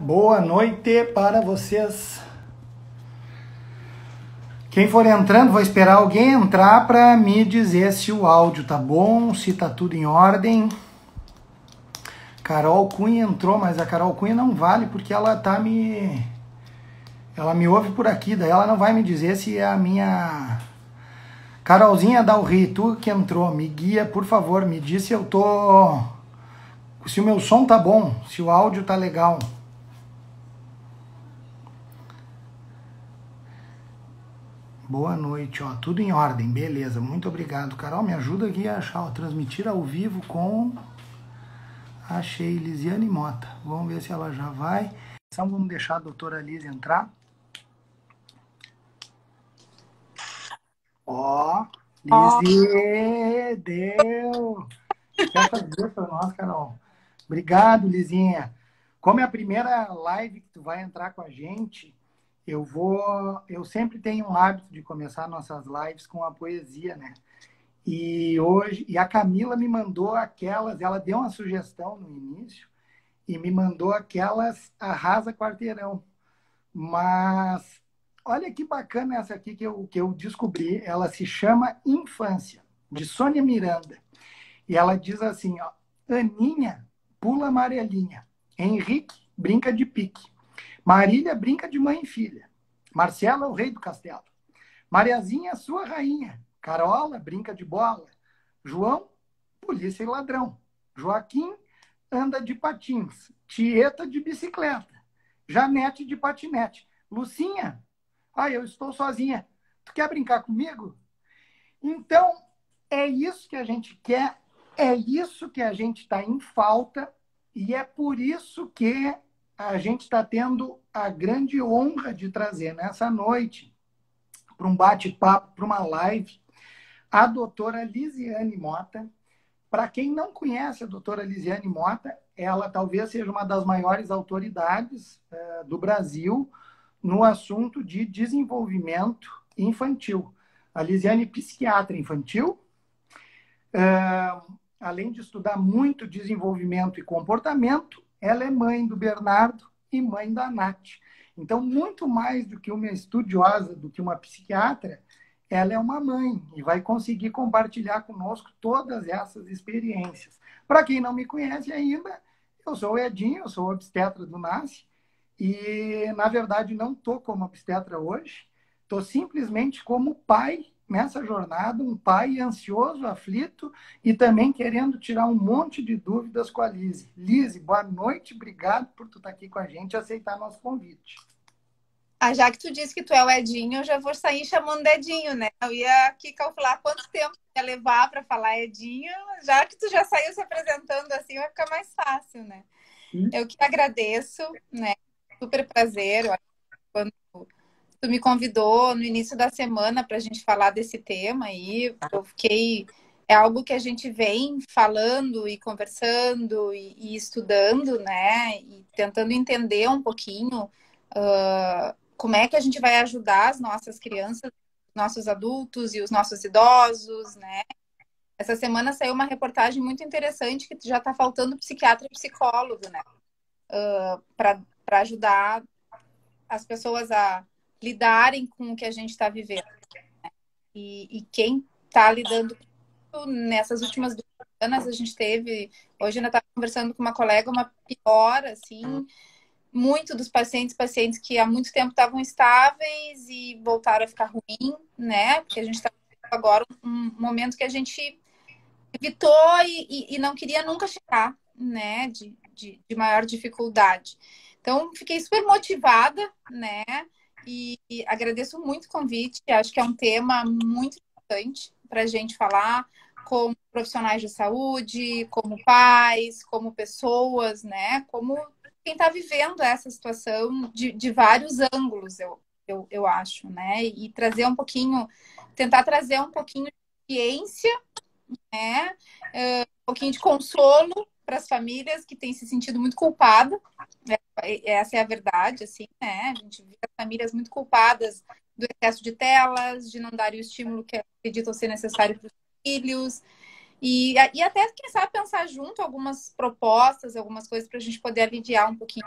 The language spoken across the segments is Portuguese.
Boa noite para vocês. Quem for entrando, vou esperar alguém entrar para me dizer se o áudio tá bom, se tá tudo em ordem. Carol Cunha entrou, mas a Carol Cunha não vale porque ela me ouve por aqui, daí ela não vai me dizer se é a minha Carolzinha Dalri, tu que entrou, me guia, por favor, me diz se se o meu som tá bom, se o áudio tá legal. Boa noite, ó, tudo em ordem, beleza, muito obrigado. Carol, me ajuda aqui a achar, ó, transmitir ao vivo com... Achei, Lisiane Mota. Vamos ver se ela já vai. Então vamos deixar a doutora Liz entrar. Ó, Lisie, deu. Quer fazer para nós, Carol? Obrigado, Lizinha. Como é a primeira live que tu vai entrar com a gente, eu sempre tenho um hábito de começar nossas lives com a poesia, né? E a Camila me mandou aquelas, ela deu uma sugestão no início e me mandou aquelas Arrasa Quarteirão. Mas olha que bacana essa aqui que eu descobri, ela se chama Infância, de Sônia Miranda. E ela diz assim, ó, Aninha pula amarelinha, Henrique brinca de pique, Marília brinca de mãe e filha, Marcelo é o rei do castelo, Mariazinha é sua rainha, Carola brinca de bola, João, polícia e ladrão, Joaquim anda de patins, Tieta de bicicleta, Janete de patinete, Lucinha, eu estou sozinha, tu quer brincar comigo? Então, é isso que a gente quer, é isso que a gente está em falta e é por isso que a gente está tendo a grande honra de trazer nessa noite, para um bate-papo, para uma live, a doutora Lisiane Mota. Para quem não conhece a doutora Lisiane Mota, ela talvez seja uma das maiores autoridades do Brasil no assunto de desenvolvimento infantil. A Lisiane é psiquiatra infantil, além de estudar muito desenvolvimento e comportamento, ela é mãe do Bernardo e mãe da Nath. Então, muito mais do que uma estudiosa, do que uma psiquiatra, ela é uma mãe e vai conseguir compartilhar conosco todas essas experiências. Para quem não me conhece ainda, eu sou o Edinho, eu sou obstetra do NASCE e, na verdade, não estou como obstetra hoje, estou simplesmente como pai nessa jornada, um pai ansioso, aflito e também querendo tirar um monte de dúvidas com a Lise. Lise, boa noite, obrigado por tu estar aqui com a gente e aceitar nosso convite. Já que tu disse que tu é o Edinho, eu já vou sair chamando de Edinho, né? Eu ia aqui calcular quanto tempo ia levar para falar Edinho, já que tu já saiu se apresentando assim, vai ficar mais fácil, né? Eu que agradeço, né? Super prazer. Quando tu me convidou no início da semana para a gente falar desse tema aí, eu fiquei... É algo que a gente vem falando e conversando e estudando, né? E tentando entender um pouquinho como é que a gente vai ajudar as nossas crianças, nossos adultos e os nossos idosos, né? Essa semana saiu uma reportagem muito interessante que já está faltando psiquiatra e psicólogo, né? Para ajudar as pessoas a lidarem com o que a gente está vivendo. Né? E quem está lidando com isso, nessas últimas 2 semanas, a gente teve... Hoje ainda estava conversando com uma colega, uma pior, assim... Muito dos pacientes que há muito tempo estavam estáveis e voltaram a ficar ruim, né? Porque a gente está agora um momento que a gente evitou e não queria nunca chegar, né? De maior dificuldade. Então, fiquei super motivada, né? E agradeço muito o convite. Acho que é um tema muito importante para a gente falar como profissionais de saúde, como pais, como pessoas, né? Como quem está vivendo essa situação de vários ângulos, eu acho, né? E trazer um pouquinho, tentar trazer um pouquinho de ciência, né? Um pouquinho de consolo para as famílias que têm se sentido muito culpadas. Essa é a verdade, assim, né? A gente vê as famílias muito culpadas do excesso de telas, de não dar o estímulo que acreditam ser necessário para os filhos. E até, quem sabe, pensar junto algumas propostas, algumas coisas para a gente poder aliviar um pouquinho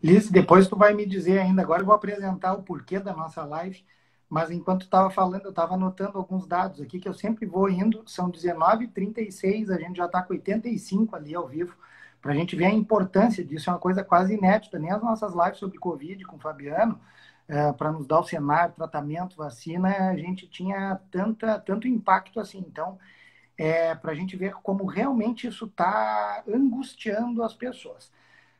Liz, depois tu vai me dizer ainda, agora eu vou apresentar o porquê da nossa live, mas enquanto tu estava falando, eu estava anotando alguns dados aqui que eu sempre vou indo, são 19h36, a gente já está com 85 ali ao vivo, para a gente ver a importância disso, é uma coisa quase inédita, nem as nossas lives sobre Covid com o Fabiano, para nos dar o cenário, tratamento, vacina, a gente tinha tanto impacto assim, então, para a gente ver como realmente isso está angustiando as pessoas.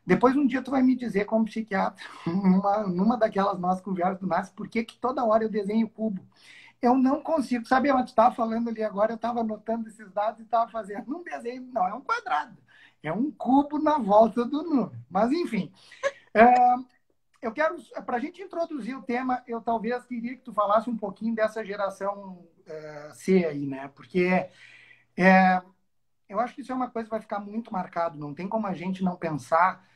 Depois, um dia, tu vai me dizer, como psiquiatra, numa daquelas nossas conversas do NAS, por que toda hora eu desenho cubo? Eu não consigo. Sabe onde tu estava falando ali agora? Eu estava anotando esses dados e estava fazendo um desenho. Não, é um quadrado. É um cubo na volta do número. Mas, enfim. Eu quero, para a gente introduzir o tema, eu talvez queria que tu falasse um pouquinho dessa geração C aí, né? Porque eu acho que isso é uma coisa que vai ficar muito marcado. Não tem como a gente não pensar,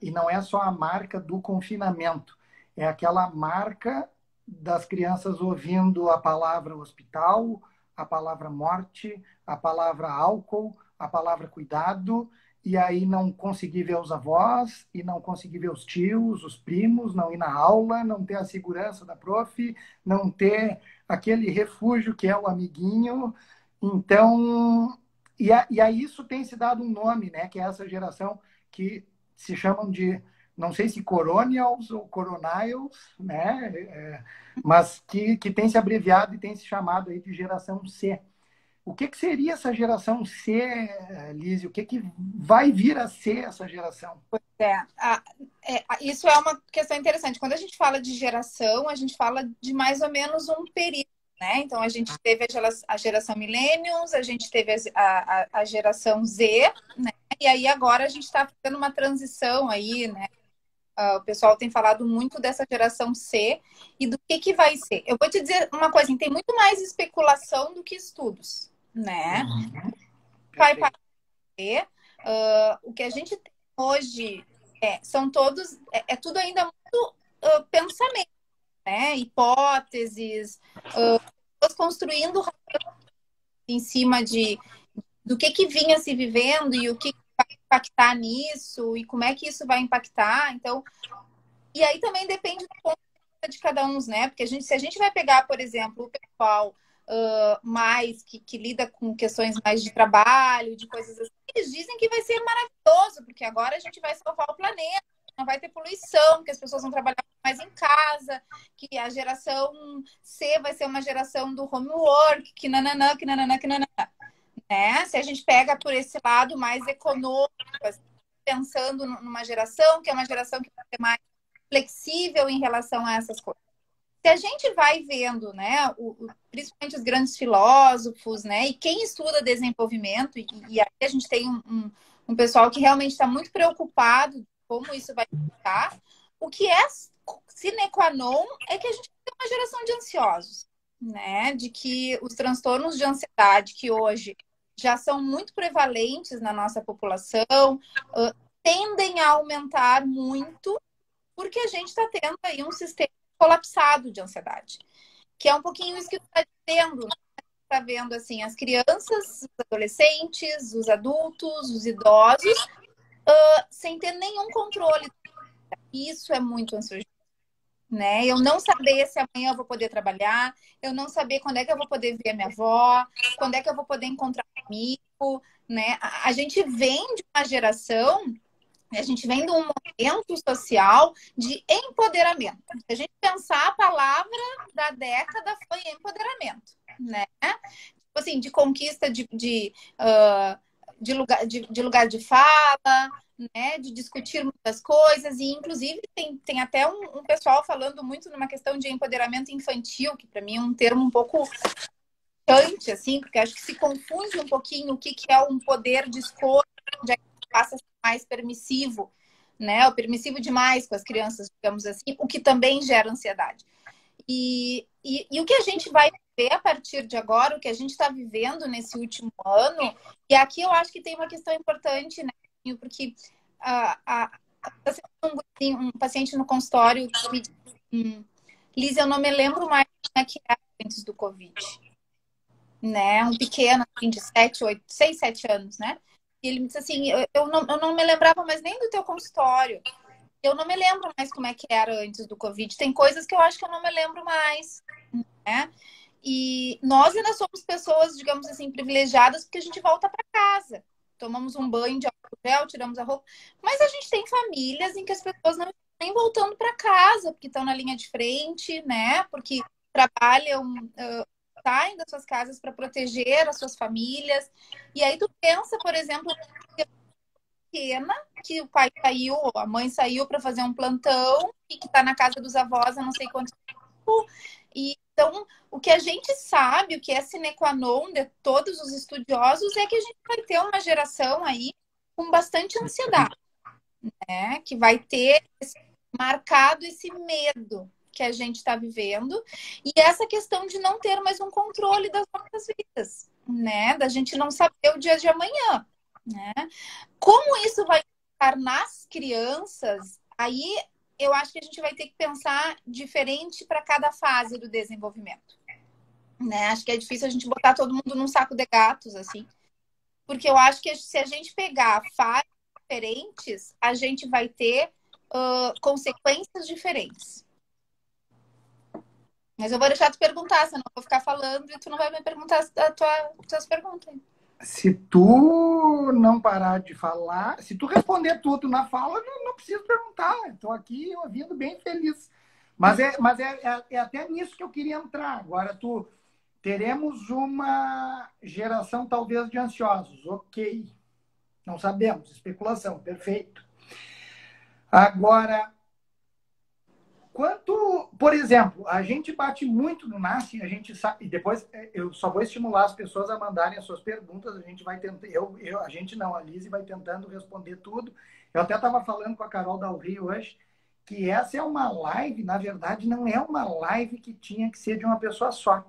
e não é só a marca do confinamento, é aquela marca das crianças ouvindo a palavra hospital, a palavra morte, a palavra álcool, a palavra cuidado, e aí não conseguir ver os avós, e não conseguir ver os tios, os primos, não ir na aula, não ter a segurança da prof, não ter aquele refúgio que é o amiguinho. Então, e aí isso tem se dado um nome, né? Que é essa geração que se chamam de, não sei se Coronials ou Coronials, né? Mas que tem se abreviado e tem se chamado aí de geração C. O que seria essa geração C, Lizzie? O que vai vir a ser essa geração? Isso é uma questão interessante. Quando a gente fala de geração, a gente fala de mais ou menos um período, né? Então, a gente teve a geração Millennials, a gente teve a geração Z, né? E aí agora a gente está fazendo uma transição aí, né? O pessoal tem falado muito dessa geração C e do que vai ser. Eu vou te dizer uma coisa, tem muito mais especulação do que estudos, né? Vai parecer, o que a gente tem hoje são todos, tudo ainda muito pensamento, né? Hipóteses, construindo em cima do que vinha se vivendo e o que vai impactar nisso e como é que isso vai impactar. Então, e aí também depende do ponto de vista de cada um, né? Porque se a gente vai pegar, por exemplo, o pessoal mais que lida com questões mais de trabalho, de coisas assim, eles dizem que vai ser maravilhoso, porque agora a gente vai salvar o planeta, não vai ter poluição, que as pessoas vão trabalhar mais em casa, que a geração C vai ser uma geração do homework, que nananã, que nananã, que nananã. Né? Se a gente pega por esse lado mais econômico, assim, pensando numa geração que é uma geração que vai ser mais flexível em relação a essas coisas. Se a gente vai vendo, né, principalmente os grandes filósofos, né, e quem estuda desenvolvimento, e aí a gente tem um pessoal que realmente está muito preocupado com como isso vai ficar, o que é sine qua non é que a gente tem uma geração de ansiosos, né, de que os transtornos de ansiedade que hoje já são muito prevalentes na nossa população, tendem a aumentar muito porque a gente está tendo aí um sistema colapsado de ansiedade, que é um pouquinho isso que tu está dizendo, né? Está vendo assim as crianças, os adolescentes, os adultos, os idosos, sem ter nenhum controle. Isso é muito ansioso, né? Eu não saber se amanhã eu vou poder trabalhar, eu não saber quando é que eu vou poder ver a minha avó, quando é que eu vou poder encontrar um amigo, né? A gente vem de uma geração, a gente vem de um momento social de empoderamento. Se a gente pensar, a palavra da década foi empoderamento, né? Tipo assim, de conquista de lugar de fala, né? De discutir muitas coisas, e inclusive tem até um pessoal falando muito numa questão de empoderamento infantil, que para mim é um termo um pouco chocante, assim, porque acho que se confunde um pouquinho o que é um poder de escolha, onde é que passa a ser mais permissivo, né? O permissivo demais com as crianças, digamos assim, o que também gera ansiedade. E o que a gente vai ver a partir de agora, o que a gente está vivendo nesse último ano, e aqui eu acho que tem uma questão importante, né? Porque um paciente no consultório me disse, Liz, eu não me lembro mais como é que era antes do Covid, né? Um pequeno, assim, de 6, 7 anos, né? E ele me disse assim, eu não me lembrava mais nem do teu consultório. eu não me lembro mais como é que era antes do Covid. Tem coisas que eu acho que eu não me lembro mais, né? E nós ainda somos pessoas, digamos assim, privilegiadas porque a gente volta para casa. Tomamos um banho de álcool gel, tiramos a roupa. Mas a gente tem famílias em que as pessoas não estão nem voltando para casa, porque estão na linha de frente, né? Porque trabalham, saem das suas casas para proteger as suas famílias. E aí tu pensa, por exemplo, pequena, que o pai saiu, ou a mãe saiu para fazer um plantão e que está na casa dos avós há não sei quanto tempo. E, então, o que a gente sabe, o que é sine qua non de todos os estudiosos, é que a gente vai ter uma geração aí com bastante ansiedade, né? Que vai ter marcado esse medo que a gente está vivendo e essa questão de não ter mais um controle das nossas vidas, né? Da gente não saber o dia de amanhã, né? Como isso vai estar nas crianças, aí eu acho que a gente vai ter que pensar diferente para cada fase do desenvolvimento, né? Acho que é difícil a gente botar todo mundo num saco de gatos, assim, porque eu acho que se a gente pegar fases diferentes, a gente vai ter consequências diferentes. Mas eu vou deixar tu perguntar, senão eu vou ficar falando e tu não vai me perguntar as tuas perguntas. Se tu não parar de falar, se tu responder tudo na fala, não preciso perguntar. Estou aqui ouvindo bem feliz. Mas é até nisso que eu queria entrar. Agora, teremos uma geração talvez de ansiosos. Ok. Não sabemos. Especulação. Perfeito. Agora, por exemplo, a gente bate muito no NASCE, a gente sabe, e depois eu só vou estimular as pessoas a mandarem as suas perguntas, a gente vai tentando, a gente não, a Lise vai tentando responder tudo. Eu até estava falando com a Carol da Rio hoje, que essa é uma live, na verdade, não é uma live que tinha que ser de uma pessoa só.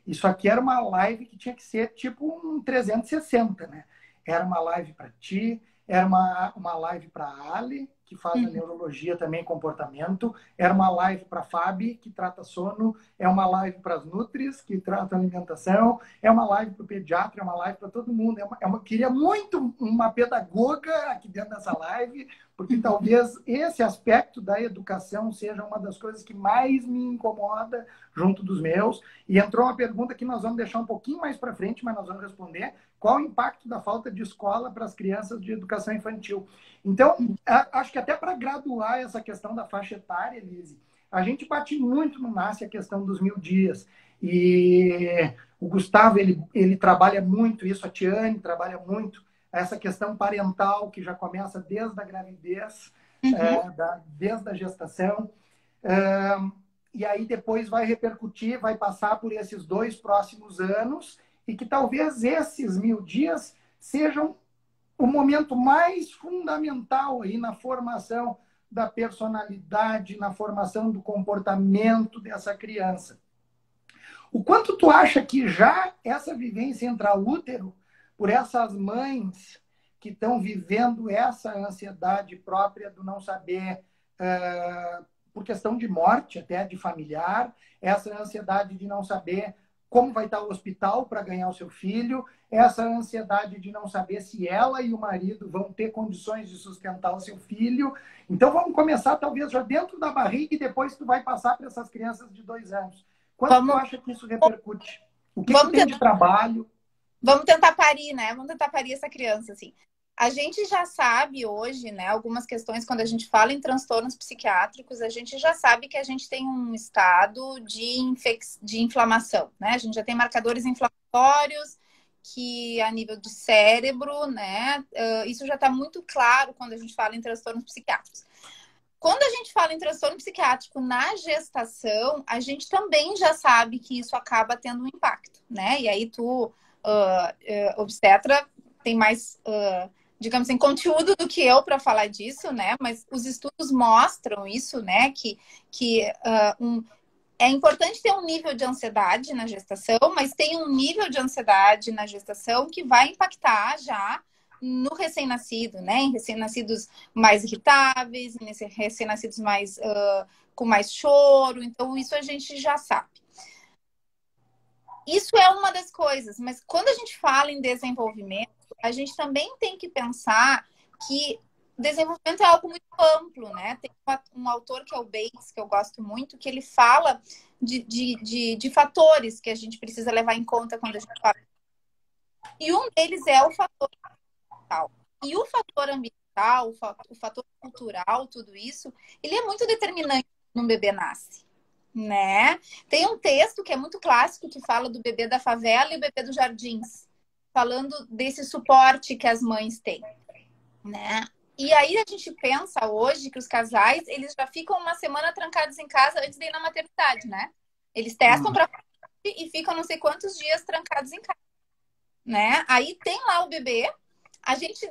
Isso aqui era uma live que tinha que ser tipo um 360, né? Era uma live para ti, era uma live para a Ali, que faz a neurologia também, comportamento. Era uma live para a Fabi, que trata sono. É uma live para as Nutris, que trata alimentação. É uma live para o pediatra, é uma live para todo mundo. Queria muito uma pedagoga aqui dentro dessa live, porque talvez esse aspecto da educação seja uma das coisas que mais me incomoda junto dos meus. E entrou uma pergunta que nós vamos deixar um pouquinho mais para frente, mas nós vamos responder. Qual o impacto da falta de escola para as crianças de educação infantil? Então, acho que até para graduar essa questão da faixa etária, Elise, a gente bate muito no NASCE a questão dos 1000 dias. E o Gustavo, ele trabalha muito isso, a Tiane trabalha muito essa questão parental, que já começa desde a gravidez, desde a gestação. E aí depois vai repercutir, vai passar por esses 2 próximos anos, e que talvez esses 1000 dias sejam o momento mais fundamental aí na formação da personalidade, na formação do comportamento dessa criança. O quanto tu acha que já essa vivência intraútero, por essas mães que estão vivendo essa ansiedade própria do não saber, por questão de morte até, de familiar, essa ansiedade de não saber como vai estar o hospital para ganhar o seu filho, essa ansiedade de não saber se ela e o marido vão ter condições de sustentar o seu filho. Então, vamos começar talvez já dentro da barriga e depois tu vai passar para essas crianças de 2 anos. Quanto tu acha que isso repercute? O que tem de trabalho? Vamos tentar parir, né? Vamos tentar parir essa criança, assim. A gente já sabe hoje, né, algumas questões, quando a gente fala em transtornos psiquiátricos, a gente já sabe que a gente tem um estado de inflamação, né? A gente já tem marcadores inflamatórios que a nível de cérebro, né? Isso já está muito claro quando a gente fala em transtornos psiquiátricos. Quando a gente fala em transtorno psiquiátrico na gestação, a gente também já sabe que isso acaba tendo um impacto, né? E aí obstetra, tem mais, digamos assim, conteúdo do que eu para falar disso, né? Mas os estudos mostram isso, né? É importante ter um nível de ansiedade na gestação, mas tem um nível de ansiedade na gestação que vai impactar já no recém-nascido, né? Em recém-nascidos mais irritáveis, em recém-nascidos mais com mais choro. Então, isso a gente já sabe. Isso é uma das coisas, mas quando a gente fala em desenvolvimento, a gente também tem que pensar que desenvolvimento é algo muito amplo, né? Tem um autor que é o Bates, que eu gosto muito, que ele fala de fatores que a gente precisa levar em conta quando a gente fala. E um deles é o fator ambiental. E o fator ambiental, o fator cultural, tudo isso, ele é muito determinante quando um bebê nasce, né? Tem um texto que é muito clássico que fala do bebê da favela e o bebê dos jardins, falando desse suporte que as mães têm, né? E aí a gente pensa hoje que os casais, eles já ficam uma semana trancados em casa antes de ir na maternidade, né? Eles testam para e ficam não sei quantos dias trancados em casa, né? Aí tem lá o bebê, a gente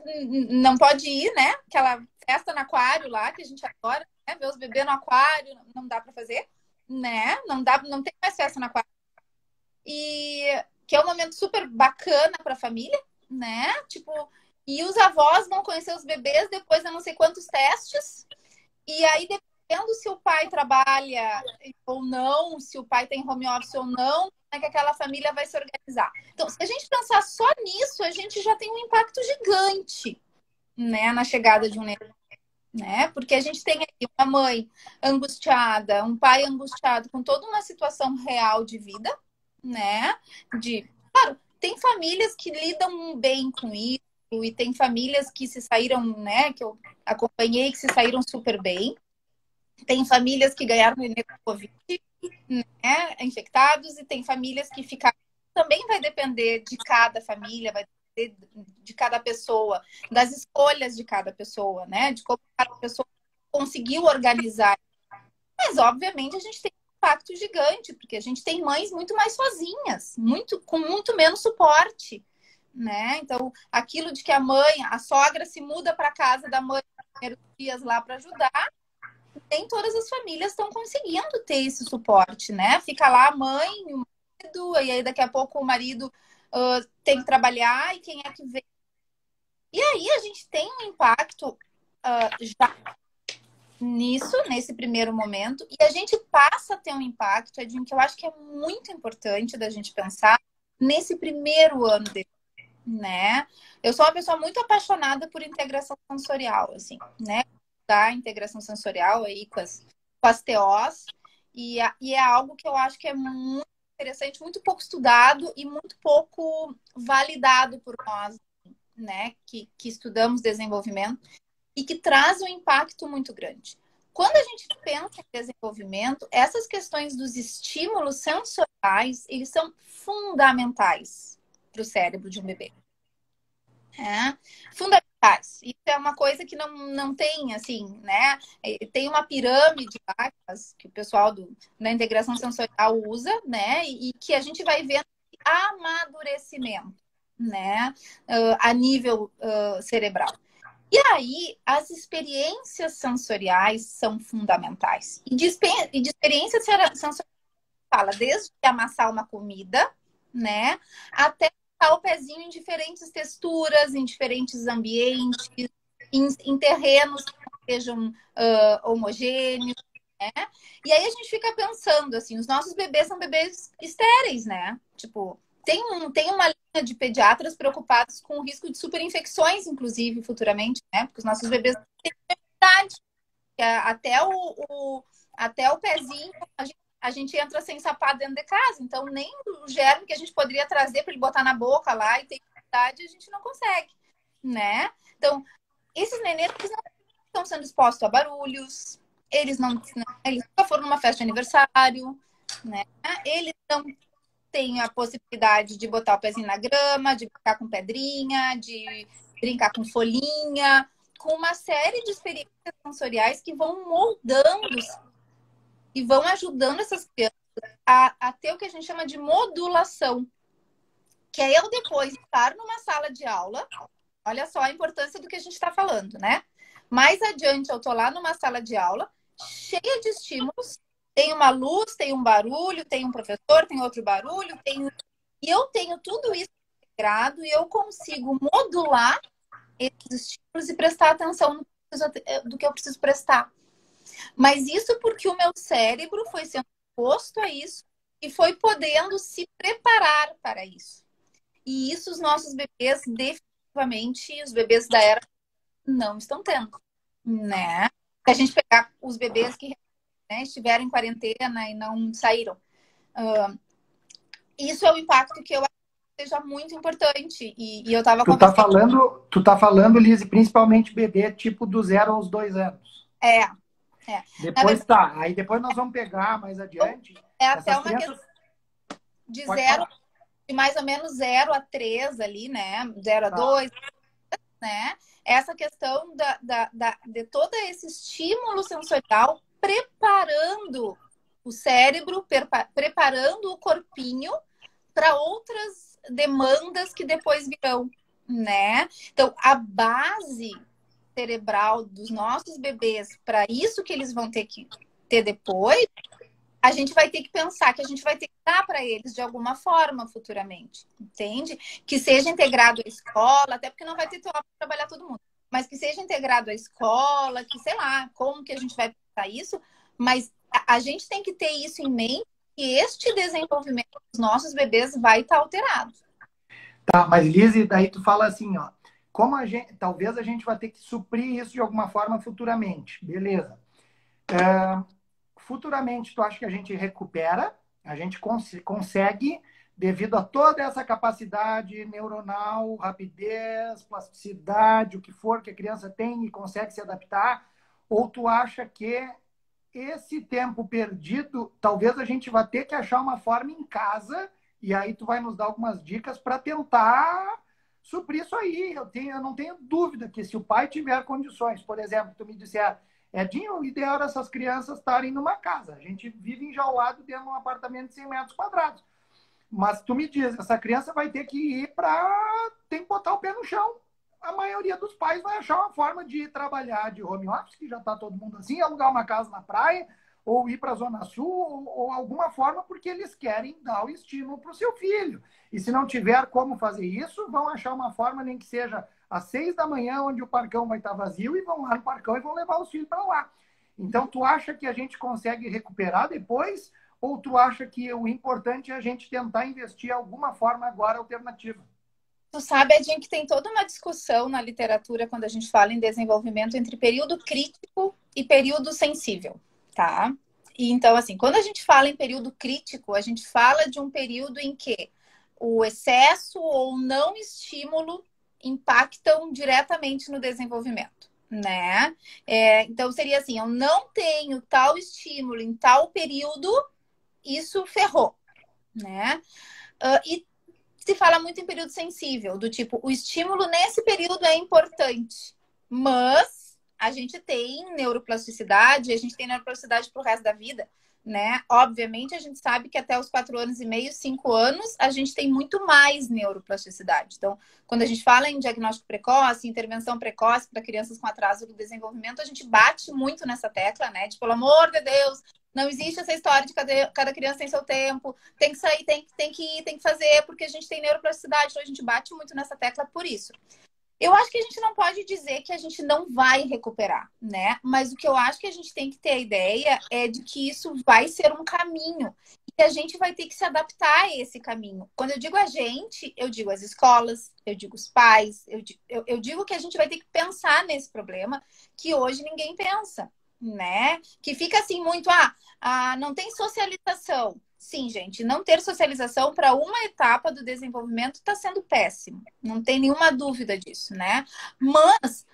não pode ir, né? Aquela festa no aquário lá que a gente adora, né? Ver os bebês no aquário, não dá para fazer, né? Não dá, não tem mais festa no aquário. E que é um momento super bacana para a família, né? Tipo, e os avós vão conhecer os bebês depois de não sei quantos testes. E aí, dependendo se o pai trabalha ou não, se o pai tem home office ou não, é que aquela família vai se organizar. Então, se a gente pensar só nisso, a gente já tem um impacto gigante, né, na chegada de um neném, né? Porque a gente tem aqui uma mãe angustiada, um pai angustiado com toda uma situação real de vida, né? Claro, tem famílias que lidam bem com isso e tem famílias que se saíram, né, que eu acompanhei que se saíram super bem. Tem famílias que ganharam neném com Covid, né, infectados, e tem famílias que ficaram. Também vai depender de cada família, vai depender de cada pessoa, das escolhas de cada pessoa, né? De como cada pessoa conseguiu organizar. Mas, obviamente, a gente tem um impacto gigante, porque a gente tem mães muito mais sozinhas, com muito menos suporte, né? Então, aquilo de que a sogra se muda para casa da mãe nos primeiros dias lá para ajudar, nem todas as famílias estão conseguindo ter esse suporte, né? Fica lá a mãe, o marido, e aí daqui a pouco o marido tem que trabalhar, e quem é que vem? E aí a gente tem um impacto já nisso, nesse primeiro momento, e a gente passa a ter um impacto, Edinho, que eu acho que é muito importante da gente pensar nesse primeiro ano dele, né? Eu sou uma pessoa muito apaixonada por integração sensorial, assim, né? Da integração sensorial aí com as TOs, e é algo que eu acho que é muito interessante, muito pouco estudado e muito pouco validado por nós, né? Que estudamos desenvolvimento e que traz um impacto muito grande. Quando a gente pensa em desenvolvimento, essas questões dos estímulos sensoriais, eles são fundamentais para o cérebro de um bebê. Fundamentais. Isso é uma coisa que não tem, assim, né? Tem uma pirâmide lá que o pessoal da integração sensorial usa, né? E que a gente vai vendo amadurecimento, né? A nível cerebral. E aí, as experiências sensoriais são fundamentais. E de experiências sensoriais fala desde amassar uma comida, né? Até o pezinho em diferentes texturas, em diferentes ambientes, em terrenos que não sejam homogêneos, né? E aí a gente fica pensando assim, os nossos bebês são bebês estéreis, né? Tipo, tem uma linha de pediatras preocupados com o risco de superinfecções, inclusive, futuramente, né? Porque os nossos bebês têm idade. Até o pezinho, a gente entra sem sapato dentro de casa. Então, nem o germe que a gente poderia trazer para ele botar na boca lá e ter idade, a gente não consegue, né? Então, esses nenéns não estão sendo expostos a barulhos, eles nunca foram numa festa de aniversário, né? Eles não têm a possibilidade de botar o pezinho na grama, de brincar com pedrinha, de brincar com folhinha, com uma série de experiências sensoriais que vão moldando e vão ajudando essas crianças a ter o que a gente chama de modulação, que é eu depois estar numa sala de aula, olha só a importância do que a gente está falando, né? Mais adiante eu estou lá numa sala de aula, cheia de estímulos, tem uma luz, tem um barulho, tem um professor, tem outro barulho, e eu tenho tudo isso integrado e eu consigo modular esses estímulos e prestar atenção do que eu preciso prestar. Mas isso porque o meu cérebro foi sendo exposto a isso e foi podendo se preparar para isso. E isso os nossos bebês, definitivamente, os bebês da era não estão tendo, né? Se a gente pegar os bebês que, né, estiveram em quarentena e não saíram, isso é o impacto que eu acho que seja muito importante. E eu estava conversando. Tu tá falando, Lise, principalmente bebê tipo do 0 aos 2 anos. É. Na Depois verdade, tá. Aí depois nós vamos pegar mais adiante. é até Essas uma questão crianças. de Pode zero, falar. de mais ou menos 0 a 3 ali, né? 0 a 2, Tá. né? Essa questão de todo esse estímulo sensorial preparando o cérebro, preparando o corpinho para outras demandas que depois virão, né? Então, a base cerebral dos nossos bebês, para isso que eles vão ter que ter depois, a gente vai ter que pensar que a gente vai ter que dar para eles de alguma forma futuramente, entende? Que seja integrado à escola, até porque não vai ter tempo para trabalhar todo mundo, mas que seja integrado à escola, que sei lá, como que a gente vai pensar isso, mas a gente tem que ter isso em mente, que este desenvolvimento dos nossos bebês vai estar alterado. Tá, mas Lise, daí tu fala assim, ó. Como a gente, talvez a gente vai ter que suprir isso de alguma forma futuramente. Beleza. Futuramente, tu acha que a gente recupera, a gente consegue, devido a toda essa capacidade neuronal, rapidez, plasticidade, o que for que a criança tem e consegue se adaptar, ou tu acha que esse tempo perdido, talvez a gente vá ter que achar uma forma em casa, e aí tu vai nos dar algumas dicas para tentar suprir isso aí. Eu não tenho dúvida que se o pai tiver condições, por exemplo, tu me disser, Edinho, o ideal era essas crianças estarem numa casa. A gente vive enjaulado dentro de um apartamento de 100 metros quadrados. Mas tu me diz, essa criança vai ter que ir para... Tem que botar o pé no chão. A maioria dos pais vai achar uma forma de trabalhar de home office, que já está todo mundo assim, alugar uma casa na praia, ou ir para a Zona Sul, ou alguma forma, porque eles querem dar o estímulo para o seu filho. E se não tiver como fazer isso, vão achar uma forma, nem que seja às 6 da manhã, onde o parcão vai estar vazio, e vão lá no parcão e vão levar os filhos para lá. Então, tu acha que a gente consegue recuperar depois? Ou tu acha que o importante é a gente tentar investir alguma forma agora alternativa? Tu sabe, Edinho, que tem toda uma discussão na literatura quando a gente fala em desenvolvimento entre período crítico e período sensível, tá? E então, assim, quando a gente fala em período crítico, a gente fala de um período em que o excesso ou não estímulo impactam diretamente no desenvolvimento, né? Então, seria assim, eu não tenho tal estímulo em tal período, isso ferrou, né? E se fala muito em período sensível, do tipo, o estímulo nesse período é importante, mas a gente tem neuroplasticidade, a gente tem neuroplasticidade pro resto da vida, né? Obviamente, a gente sabe que até os 4 anos e meio, 5 anos, a gente tem muito mais neuroplasticidade. Então, quando a gente fala em diagnóstico precoce, intervenção precoce para crianças com atraso do desenvolvimento, a gente bate muito nessa tecla, né? De, pelo amor de Deus, não existe essa história de cada criança tem seu tempo, tem que sair, tem que ir, tem que fazer, porque a gente tem neuroplasticidade, então a gente bate muito nessa tecla por isso. Eu acho que a gente não pode dizer que a gente não vai recuperar, né? Mas o que eu acho que a gente tem que ter a ideia é de que isso vai ser um caminho e que a gente vai ter que se adaptar a esse caminho. Quando eu digo a gente, eu digo as escolas, eu digo os pais, eu digo que a gente vai ter que pensar nesse problema que hoje ninguém pensa, né? Que fica assim muito, não tem socialização. Sim, gente, não ter socialização para uma etapa do desenvolvimento está sendo péssimo. Não tem nenhuma dúvida disso, né? Mas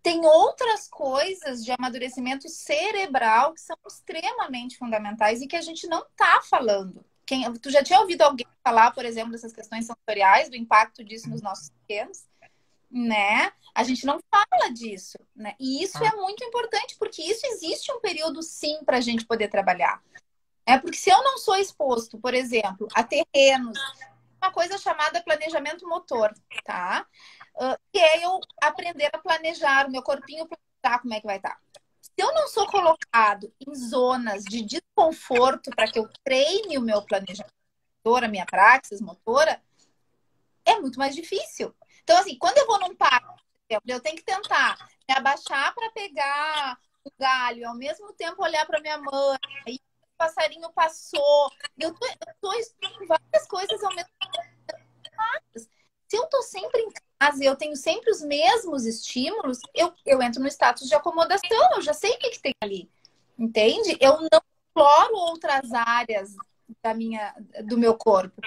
tem outras coisas de amadurecimento cerebral que são extremamente fundamentais e que a gente não está falando. Tu já tinha ouvido alguém falar, por exemplo, dessas questões sensoriais, do impacto disso nos nossos pequenos? Né? A gente não fala disso, né? E isso é muito importante, porque isso existe um período, sim, para a gente poder trabalhar. Porque se eu não sou exposto, por exemplo, a terrenos, uma coisa chamada planejamento motor, tá? Que é eu aprender a planejar, o meu corpinho planejar como é que vai estar. Se eu não sou colocado em zonas de desconforto para que eu treine o meu planejamento motor, a minha praxis motora, é muito mais difícil. Então, assim, quando eu vou num parque, eu tenho que tentar me abaixar para pegar o galho, ao mesmo tempo olhar para minha mãe, aí o passarinho passou. Eu tô estudando várias coisas ao mesmo tempo. Se eu tô sempre em casa e eu tenho sempre os mesmos estímulos, eu entro no status de acomodação, eu já sei o que, que tem ali. Entende? Eu não exploro outras áreas do meu corpo.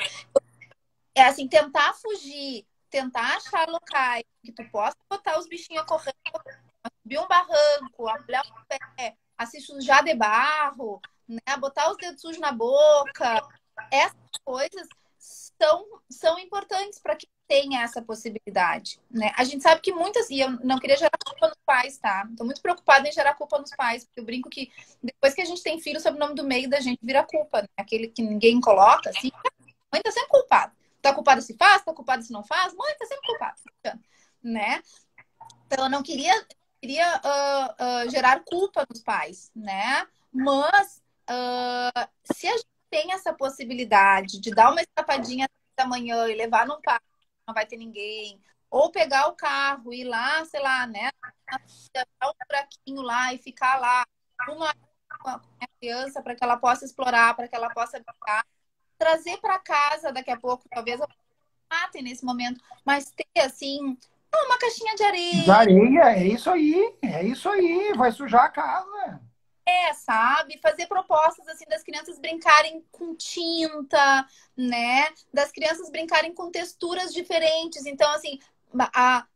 É assim, tentar fugir, tentar achar locais que tu possa botar os bichinhos a correr, subir um barranco, olhar o pé, a se sujar de barro, né? Botar os dedos sujos na boca. Essas coisas são importantes para quem tem essa possibilidade, né? A gente sabe que muitas, e eu não queria gerar culpa nos pais, tá? Estou muito preocupada em gerar culpa nos pais, porque eu brinco que depois que a gente tem filho, sob o nome do meio da gente vira culpa, né? Aquele que ninguém coloca, assim, a mãe tá sempre culpada. Tá culpada se faz, tá culpada se não faz, mãe tá sempre culpada, né? Então eu não queria gerar culpa nos pais, né? Mas se a gente tem essa possibilidade de dar uma escapadinha da manhã e levar num parque, não vai ter ninguém, ou pegar o carro e ir lá, sei lá, né? Dar um buraquinho lá e ficar lá com a criança para que ela possa explorar, para que ela possa brincar, trazer para casa daqui a pouco, talvez eu matem nesse momento, mas ter assim uma caixinha de De areia. areia, é isso aí, vai sujar a casa. Sabe? Fazer propostas assim das crianças brincarem com tinta, né? Das crianças brincarem com texturas diferentes. Então, assim,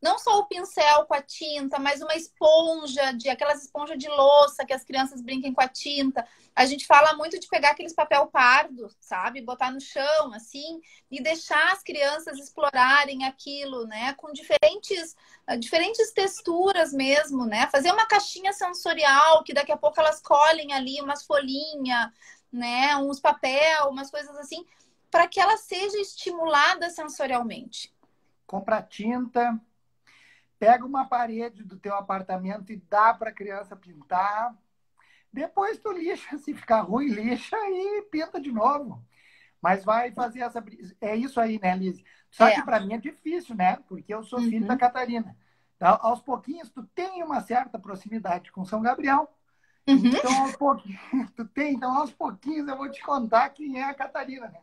não só o pincel com a tinta, mas uma esponja, aquelas esponjas de louça que as crianças brinquem com a tinta. A gente fala muito de pegar aqueles papel pardo, sabe? Botar no chão, assim, e deixar as crianças explorarem aquilo, né? Com diferentes texturas mesmo, né? Fazer uma caixinha sensorial que daqui a pouco elas colhem ali umas folhinhas, né? Uns papel, umas coisas assim, para que ela seja estimulada sensorialmente. Compra tinta, pega uma parede do teu apartamento e dá para a criança pintar. Depois tu lixa, se ficar ruim, lixa e pinta de novo. Mas vai fazer essa... É isso aí, né, Liz? Só que para mim é difícil, né? Porque eu sou filho da Catarina. Então, aos pouquinhos, tu tem uma certa proximidade com São Gabriel. Então, aos pouquinhos, então, aos pouquinhos eu vou te contar quem é a Catarina, né?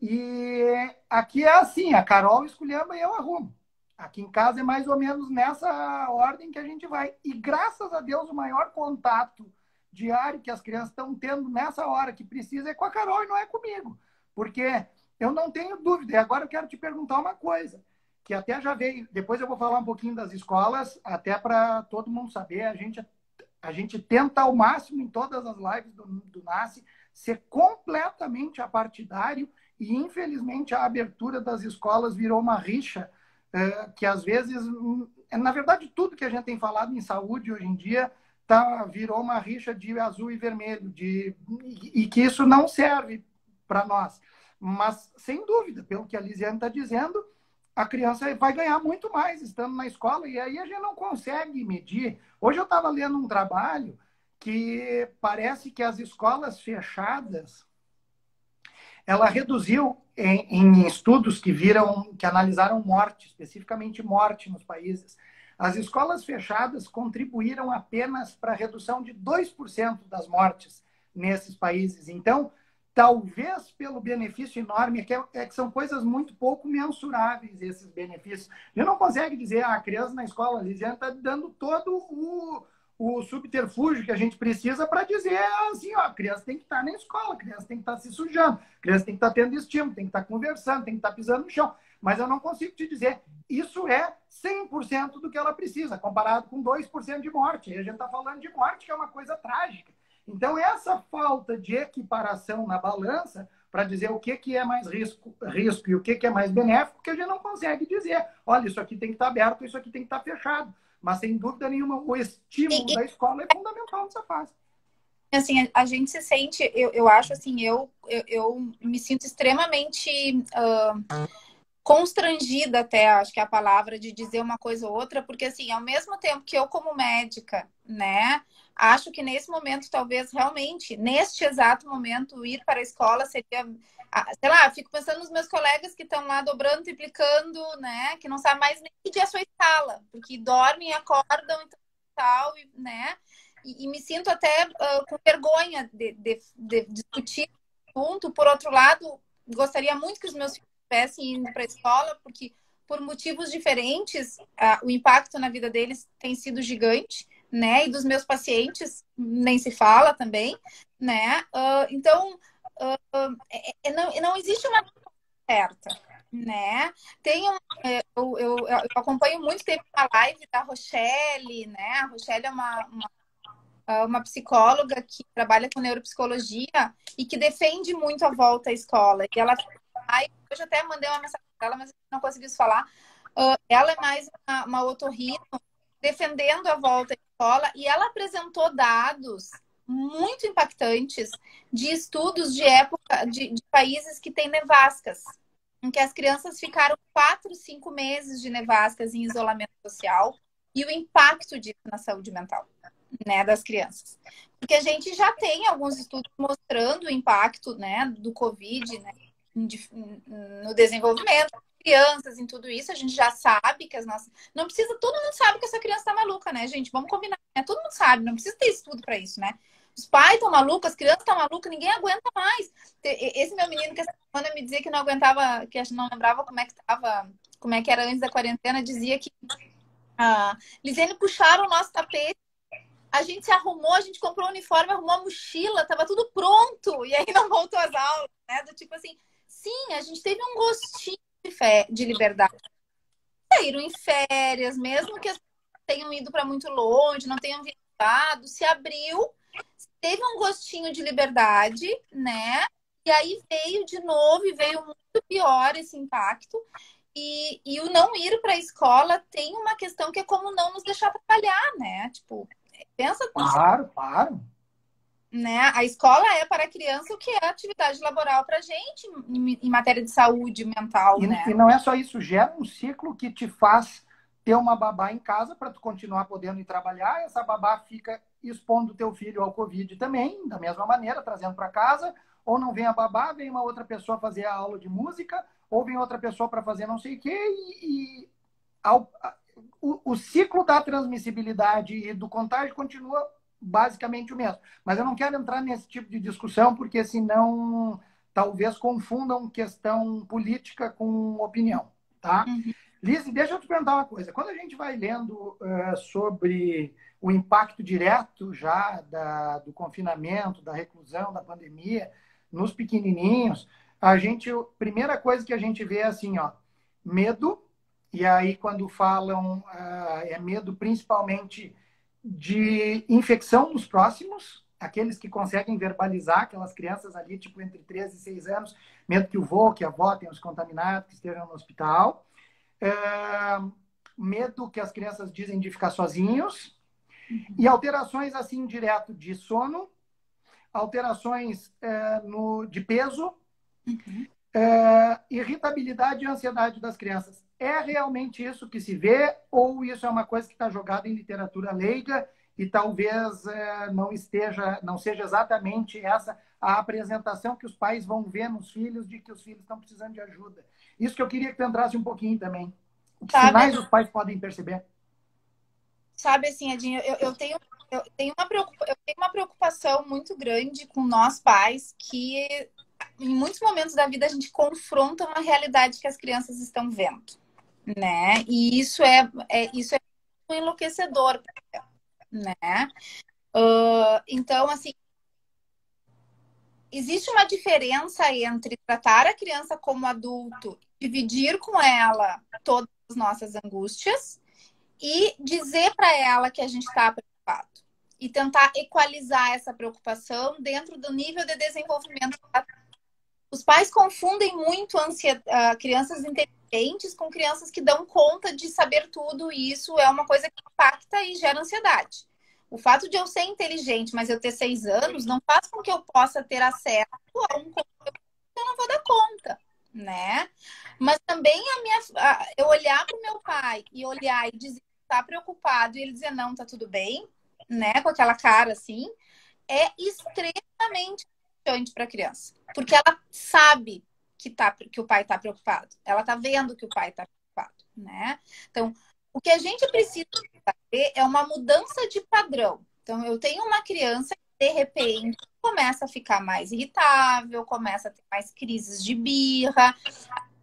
E aqui é assim, a Carol esculhamba e eu arrumo. Aqui em casa é mais ou menos nessa ordem que a gente vai. E graças a Deus, o maior contato diário que as crianças estão tendo nessa hora que precisa é com a Carol e não é comigo. Porque eu não tenho dúvida. E agora eu quero te perguntar uma coisa, que até já veio. Depois eu vou falar um pouquinho das escolas, até para todo mundo saber. A gente tenta ao máximo em todas as lives do NASCE ser completamente apartidário e, infelizmente, a abertura das escolas virou uma rixa que, às vezes, na verdade, tudo que a gente tem falado em saúde hoje em dia virou uma rixa de azul e vermelho, e que isso não serve para nós. Mas, sem dúvida, pelo que a Lisiane está dizendo, a criança vai ganhar muito mais estando na escola, e aí a gente não consegue medir. Hoje eu estava lendo um trabalho que parece que as escolas fechadas, ela reduziu em estudos que analisaram morte, especificamente morte nos países. As escolas fechadas contribuíram apenas para a redução de 2% das mortes nesses países. Então, talvez pelo benefício enorme, que são coisas muito pouco mensuráveis esses benefícios. A gente não consegue dizer, a criança na escola, a Lisiane está dando todo o subterfúgio que a gente precisa para dizer assim, ó, a criança tem que estar na escola, a criança tem que estar se sujando, a criança tem que estar tendo estímulo, tem que estar conversando, tem que estar pisando no chão. Mas eu não consigo te dizer, isso é 100% do que ela precisa, comparado com 2% de morte. E a gente está falando de morte, que é uma coisa trágica. Então, essa falta de equiparação na balança para dizer o que é mais risco e o que é mais benéfico, que a gente não consegue dizer. Olha, isso aqui tem que estar aberto, isso aqui tem que estar fechado. Mas, sem dúvida nenhuma, o estímulo da escola é fundamental nessa fase. Assim, a gente se sente, eu acho assim, eu me sinto extremamente constrangida até, acho que é a palavra, de dizer uma coisa ou outra, porque assim, ao mesmo tempo que eu como médica, né, acho que nesse momento, talvez realmente, neste exato momento, ir para a escola seria, sei lá, fico pensando nos meus colegas que estão lá dobrando, triplicando, né, que não sabem mais nem que dia é a sua escala, porque dormem, acordam e tal, né, e me sinto até com vergonha de discutir o assunto. Por outro lado, gostaria muito que os meus filhos estivessem indo para a escola, porque por motivos diferentes, o impacto na vida deles tem sido gigante, né? E dos meus pacientes nem se fala também, né? Então, não existe uma certa, né? Tem eu acompanho muito tempo a live da Rochelle, né? A Rochelle é uma psicóloga que trabalha com neuropsicologia e que defende muito a volta à escola. E ela, hoje até mandei uma mensagem para ela, mas não consegui falar. Ela é mais uma otorrino defendendo a volta à escola e ela apresentou dados muito impactantes de estudos de época de países que têm nevascas, em que as crianças ficaram 4, 5 meses de nevascas em isolamento social e o impacto disso na saúde mental, né, das crianças. Porque a gente já tem alguns estudos mostrando o impacto, né, do Covid, né, no desenvolvimento das crianças, em tudo isso. A gente já sabe que as nossas... Não precisa... Todo mundo sabe que essa criança tá maluca, né, gente? Vamos combinar, né? Todo mundo sabe, não precisa ter estudo para isso, né? Os pais estão malucos, as crianças estão malucas, ninguém aguenta mais. Esse meu menino que essa semana me dizia que não aguentava, que não lembrava como é que tava, como é que era antes da quarentena, dizia que Lisiane, puxaram o nosso tapete, a gente se arrumou, a gente comprou o uniforme, arrumou a mochila, tava tudo pronto, e aí não voltou às aulas, né? Do tipo assim, sim, a gente teve um gostinho de liberdade. Saíram em férias, mesmo que as pessoas tenham ido para muito longe, não tenham viajado, se abriu, teve um gostinho de liberdade, né? E aí veio de novo e veio muito pior esse impacto. E o não ir para a escola tem uma questão que é como não nos deixar trabalhar, né? Tipo, pensa... Claro. Né? A escola é para a criança o que é a atividade laboral para a gente em matéria de saúde mental, né? E não é só isso, gera um ciclo que te faz ter uma babá em casa para tu continuar podendo ir trabalhar. Essa babá fica expondo teu filho ao Covid também, da mesma maneira, trazendo para casa. Ou não vem a babá, vem uma outra pessoa fazer a aula de música, ou vem outra pessoa para fazer não sei o quê. O ciclo da transmissibilidade e do contágio continua basicamente o mesmo. Mas eu não quero entrar nesse tipo de discussão, porque senão talvez confundam questão política com opinião, tá? Uhum. Liz, deixa eu te perguntar uma coisa. Quando a gente vai lendo sobre o impacto direto já do confinamento, da reclusão, da pandemia, nos pequenininhos, a primeira coisa que a gente vê é assim, ó, medo. E aí, quando falam, é medo principalmente de infecção nos próximos, aqueles que conseguem verbalizar, aquelas crianças ali, tipo, entre 13 e 6 anos, medo que o vô, que a avó tenham os contaminados, que estejam no hospital. Medo que as crianças dizem de ficar sozinhos. E alterações, assim, direto de sono, alterações de peso, irritabilidade e ansiedade das crianças. É realmente isso que se vê ou isso é uma coisa que está jogada em literatura leiga e talvez não seja exatamente essa a apresentação que os pais vão ver nos filhos de que os filhos estão precisando de ajuda? Isso que eu queria que tu entrasse um pouquinho também. Que sinais os pais podem perceber? Sabe, assim, Edinho, eu tenho uma preocupação muito grande com nós pais que em muitos momentos da vida a gente confronta uma realidade que as crianças estão vendo, né? E isso é enlouquecedor, né? Então, assim, existe uma diferença entre tratar a criança como adulto, dividir com ela todas as nossas angústias e dizer para ela que a gente está preocupado e tentar equalizar essa preocupação dentro do nível de desenvolvimento. Os pais confundem muito crianças inteligentes com crianças que dão conta de saber tudo, e isso é uma coisa que impacta e gera ansiedade. O fato de eu ser inteligente, mas eu ter 6 anos, não faz com que eu possa ter acesso a um conteúdo que eu não vou dar conta, né? Mas também eu olhar para o meu pai e olhar e dizer que tá preocupado e ele dizer não, tá tudo bem, né? Com aquela cara assim, é extremamente importante para a criança, porque ela sabe que o pai está preocupado, ela está vendo que o pai está preocupado, né? Então, o que a gente precisa fazer é uma mudança de padrão. Então, eu tenho uma criança que, de repente, começa a ficar mais irritável, começa a ter mais crises de birra.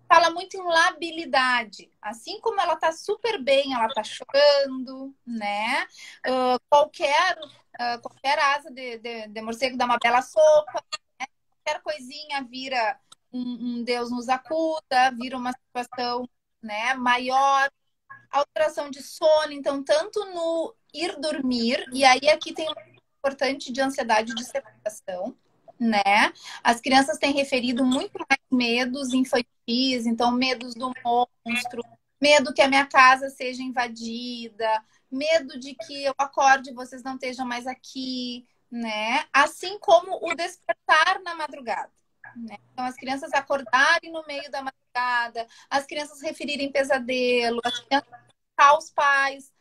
fala muito em labilidade. Assim como ela tá super bem, ela tá chorando, né? Qualquer asa de morcego dá uma bela sopa, né? Qualquer coisinha vira um Deus nos acuda, vira uma situação, né, maior. Alteração de sono, então, tanto no ir dormir, e aí aqui tem uma coisa importante de ansiedade de separação, né? As crianças têm referido muito mais medos infantis, então, medos do monstro, medo que a minha casa seja invadida, medo de que eu acorde e vocês não estejam mais aqui, né? Assim como o despertar na madrugada, né? Então, as crianças acordarem no meio da madrugada, as crianças referirem pesadelo, as crianças os pais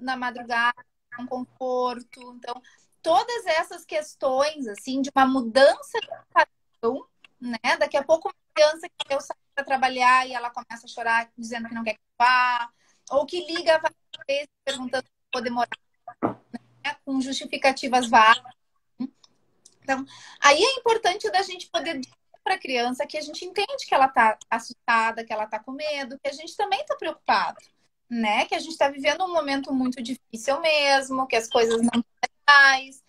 na madrugada, com conforto. Então, todas essas questões, assim, de uma mudança de padrão, né? Daqui a pouco uma criança que eu saio para trabalhar e ela começa a chorar dizendo que não quer que eu vá, ou que liga várias vezes perguntando se vou demorar, né? Com justificativas vagas. Então, aí é importante da gente poder dizer para a criança que a gente entende que ela está assustada, que ela está com medo, que a gente também está preocupado, né? Que a gente está vivendo um momento muito difícil mesmo, que as coisas não estão mais,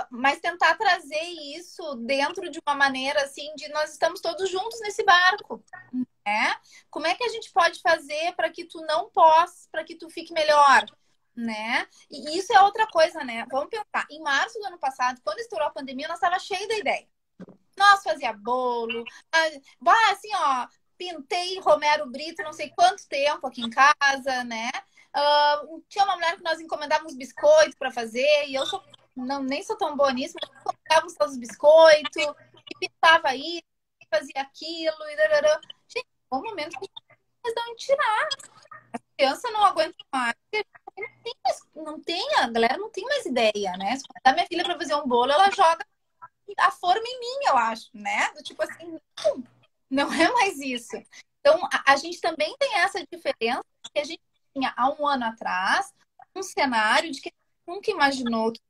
mas tentar trazer isso dentro de uma maneira assim de nós estamos todos juntos nesse barco, né? Como é que a gente pode fazer para que tu não possa, para que tu fique melhor? Né? E isso é outra coisa, né? Vamos pensar. Em março do ano passado, quando estourou a pandemia, nós estava cheio da ideia. Nós fazia bolo, assim, ó, pintei Romero Brito não sei quanto tempo aqui em casa, né? Tinha uma mulher que nós encomendávamos biscoitos para fazer, e eu nem sou tão boa nisso, mas encomendávamos todos os biscoitos, e pintava isso, e fazia aquilo, e gente, foi um momento que nós não tirar. A criança não aguenta mais. A galera não tem mais ideia, né? Se mandar minha filha para fazer um bolo, ela joga a forma em mim, eu acho, né? Do tipo assim, não é mais isso. Então, a gente também tem essa diferença que a gente tinha há um ano atrás, um cenário de que a gente nunca imaginou que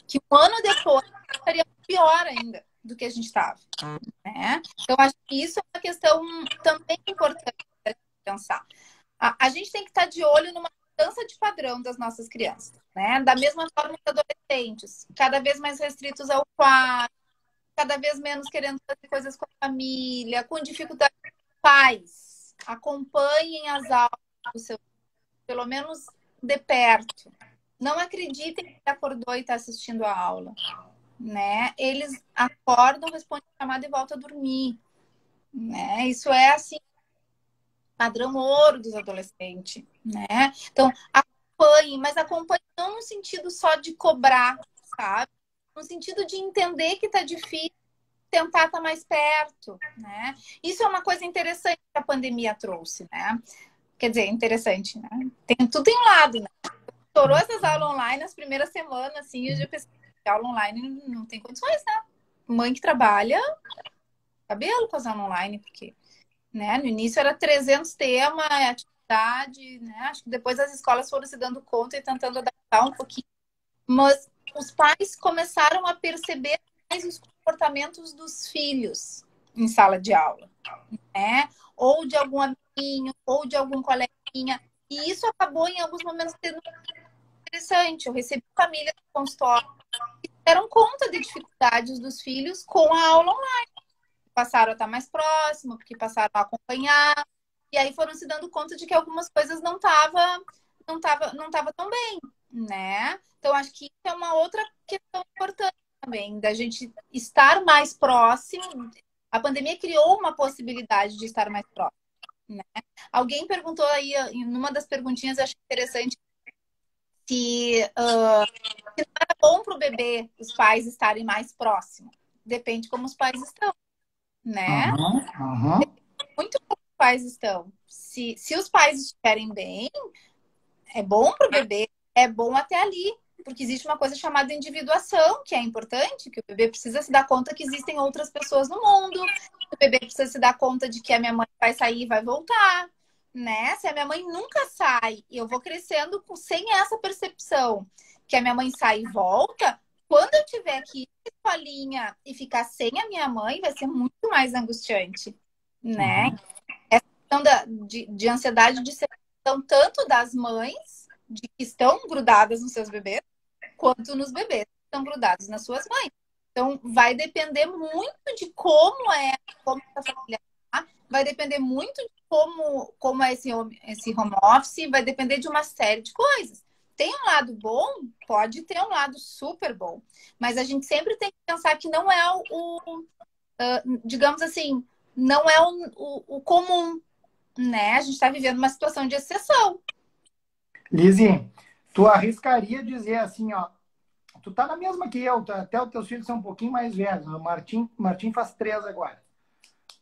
que um ano depois estaria pior ainda do que a gente estava, né? Então, acho que isso é uma questão também importante para pensar. A gente tem que estar de olho numa mudança de padrão das nossas crianças, né? Da mesma forma que adolescentes, cada vez mais restritos ao quarto, cada vez menos querendo fazer coisas com a família, com dificuldade. Pais, acompanhem as aulas do seu, pelo menos de perto. Não acreditem que acordou e está assistindo a aula, né? Eles acordam, respondem a chamada e voltam a dormir, né? Isso é assim padrão ouro dos adolescentes, né? Então, acompanhe, mas acompanhe não no sentido só de cobrar, sabe? No sentido de entender que tá difícil, tentar estar mais perto, né? Isso é uma coisa interessante que a pandemia trouxe, né? Quer dizer, interessante, né? Tudo tem um lado, né? Estourou essas aulas online nas primeiras semanas, assim, eu já pensei que aula online não tem condições, né? Mãe que trabalha, cabelo com as aulas online, porque né? No início era 300 temas, atividade, né? Acho que depois as escolas foram se dando conta e tentando adaptar um pouquinho. Mas os pais começaram a perceber mais os comportamentos dos filhos em sala de aula, né? Ou de algum amiguinho, ou de algum coleguinha. E isso acabou em alguns momentos sendo interessante. Eu recebi famílias no consultório que deram conta de dificuldades dos filhos com a aula online. Passaram a estar mais próximo, porque passaram a acompanhar, e aí foram se dando conta de que algumas coisas não tava tão bem, né? Então, acho que isso é uma outra questão importante também, da gente estar mais próximo. A pandemia criou uma possibilidade de estar mais próximo, né? Alguém perguntou aí, em uma das perguntinhas, eu achei interessante, se não era bom para o bebê os pais estarem mais próximos. Depende como os pais estão, né? Muito como os pais estão. Se os pais estiverem bem, é bom para o bebê, é bom até ali, porque existe uma coisa chamada individuação, que é importante, que o bebê precisa se dar conta que existem outras pessoas no mundo, o bebê precisa se dar conta de que a minha mãe vai sair e vai voltar, né? Se a minha mãe nunca sai e eu vou crescendo sem essa percepção que a minha mãe sai e volta, quando eu tiver que ir pra escolinha e ficar sem a minha mãe, vai ser muito mais angustiante, né? Essa questão de ansiedade de separação, tanto das mães, de que estão grudadas nos seus bebês, quanto nos bebês que estão grudados nas suas mães. Então, vai depender muito de como essa família tá, vai depender muito de como é esse home office, vai depender de uma série de coisas. Tem um lado bom, pode ter um lado super bom, mas a gente sempre tem que pensar que não é digamos assim, não é o comum, né? A gente está vivendo uma situação de exceção. Lizzy, tu arriscaria dizer assim, ó, tu tá na mesma que eu, até os teus filhos são um pouquinho mais velhos. O Martim faz 3 agora.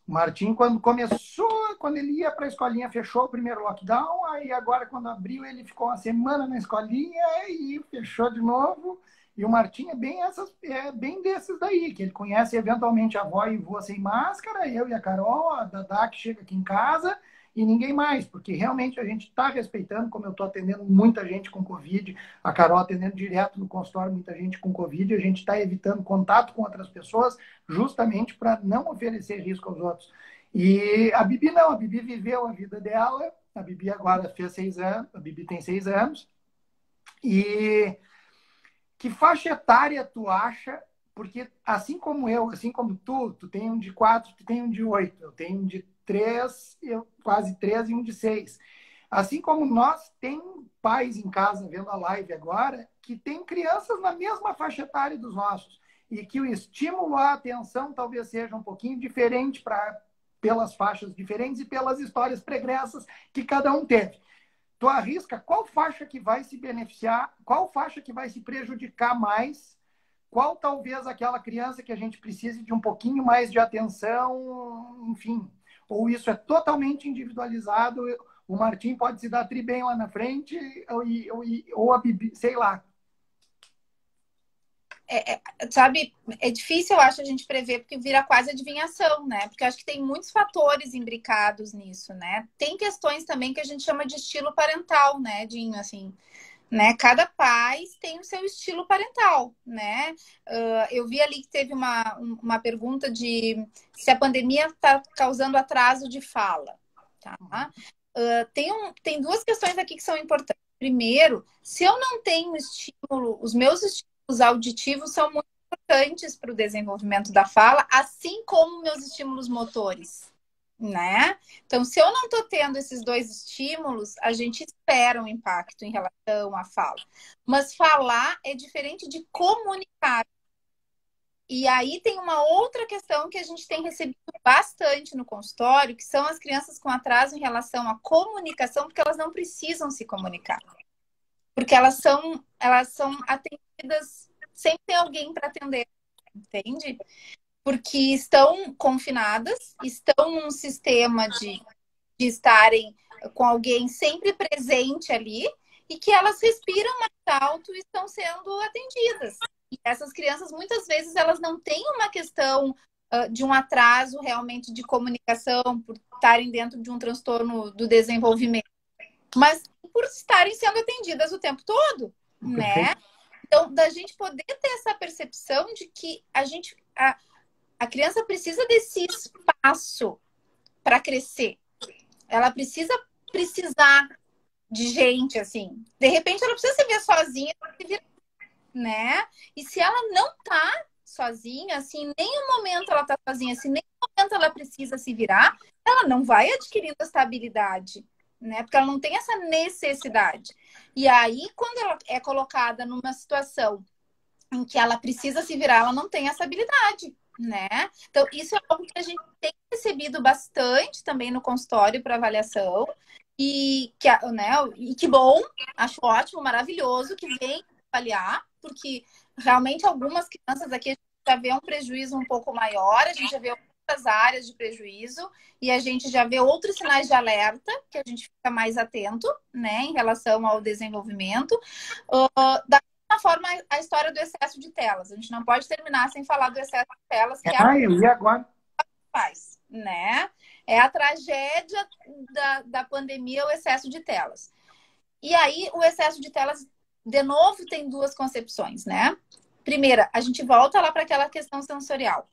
O Martim, quando ele ia para a escolinha, fechou o primeiro lockdown, aí agora, quando abriu, ele ficou uma semana na escolinha e fechou de novo. E o Martim é bem desses daí, que ele conhece eventualmente a avó e vô sem máscara, eu e a Carol, a Dadá que chega aqui em casa, e ninguém mais, porque realmente a gente está respeitando, como eu estou atendendo muita gente com Covid, a Carol atendendo direto no consultório, muita gente com Covid, a gente está evitando contato com outras pessoas, justamente para não oferecer risco aos outros. E a Bibi não, a Bibi viveu a vida dela, a Bibi agora fez 6 anos, a Bibi tem 6 anos, e que faixa etária tu acha? Porque assim como eu, assim como tu tem um de 4, tu tem um de 8, eu tenho um de 3, quase 3 e um de 6. Assim como nós, tem pais em casa vendo a live agora que tem crianças na mesma faixa etária dos nossos e que o estímulo à atenção talvez seja um pouquinho diferente pelas faixas diferentes e pelas histórias pregressas que cada um teve. Tu arrisca qual faixa que vai se beneficiar, qual faixa que vai se prejudicar mais, qual talvez aquela criança que a gente precise de um pouquinho mais de atenção, enfim. Ou isso é totalmente individualizado, o Martim pode se dar tri bem lá na frente, ou a Bibi, sei lá. Sabe, é difícil, eu acho, a gente prever, porque vira quase adivinhação, né? Porque eu acho que tem muitos fatores imbricados nisso, né? Tem questões também que a gente chama de estilo parental, né, Dinho? Assim, né? Cada pai tem o seu estilo parental, né? Eu vi ali que teve uma pergunta de se a pandemia está causando atraso de fala, tá? Tem 2 questões aqui que são importantes. Primeiro, se eu não tenho estímulo, os meus estímulos auditivos são muito importantes para o desenvolvimento da fala, assim como meus estímulos motores, né? Então, se eu não estou tendo esses 2 estímulos, a gente espera um impacto em relação à fala. Mas falar é diferente de comunicar. E aí tem uma outra questão que a gente tem recebido bastante no consultório, que são as crianças com atraso em relação à comunicação, porque elas não precisam se comunicar. Porque elas são atendidas sem ter alguém para atender, entende? Porque estão confinadas, estão num sistema de estarem com alguém sempre presente ali e que elas respiram mais alto e estão sendo atendidas. E essas crianças, muitas vezes, elas não têm uma questão de um atraso realmente de comunicação por estarem dentro de um transtorno do desenvolvimento, mas por estarem sendo atendidas o tempo todo, né? Então, da gente poder ter essa percepção de que a criança precisa desse espaço para crescer. Ela precisar de gente, assim. De repente, ela precisa se ver sozinha, né? E se ela não tá sozinha, assim, em nenhum momento ela tá sozinha, se em nenhum momento ela precisa se virar, ela não vai adquirindo essa habilidade, né? Porque ela não tem essa necessidade. E aí, quando ela é colocada numa situação em que ela precisa se virar, ela não tem essa habilidade, né? Então, isso é algo que a gente tem recebido bastante também no consultório para avaliação. E que bom, acho ótimo, maravilhoso que vem avaliar, porque realmente algumas crianças aqui a gente já vê um prejuízo um pouco maior, a gente já vê outras áreas de prejuízo e a gente já vê outros sinais de alerta que a gente fica mais atento, né, em relação ao desenvolvimento. Da mesma forma, a história do excesso de telas. A gente não pode terminar sem falar do excesso de telas, que eu ia agora. Faz, né? É a tragédia da pandemia, o excesso de telas. E aí, o excesso de telas, de novo, tem 2 concepções, né? Primeira, a gente volta lá para aquela questão sensorial.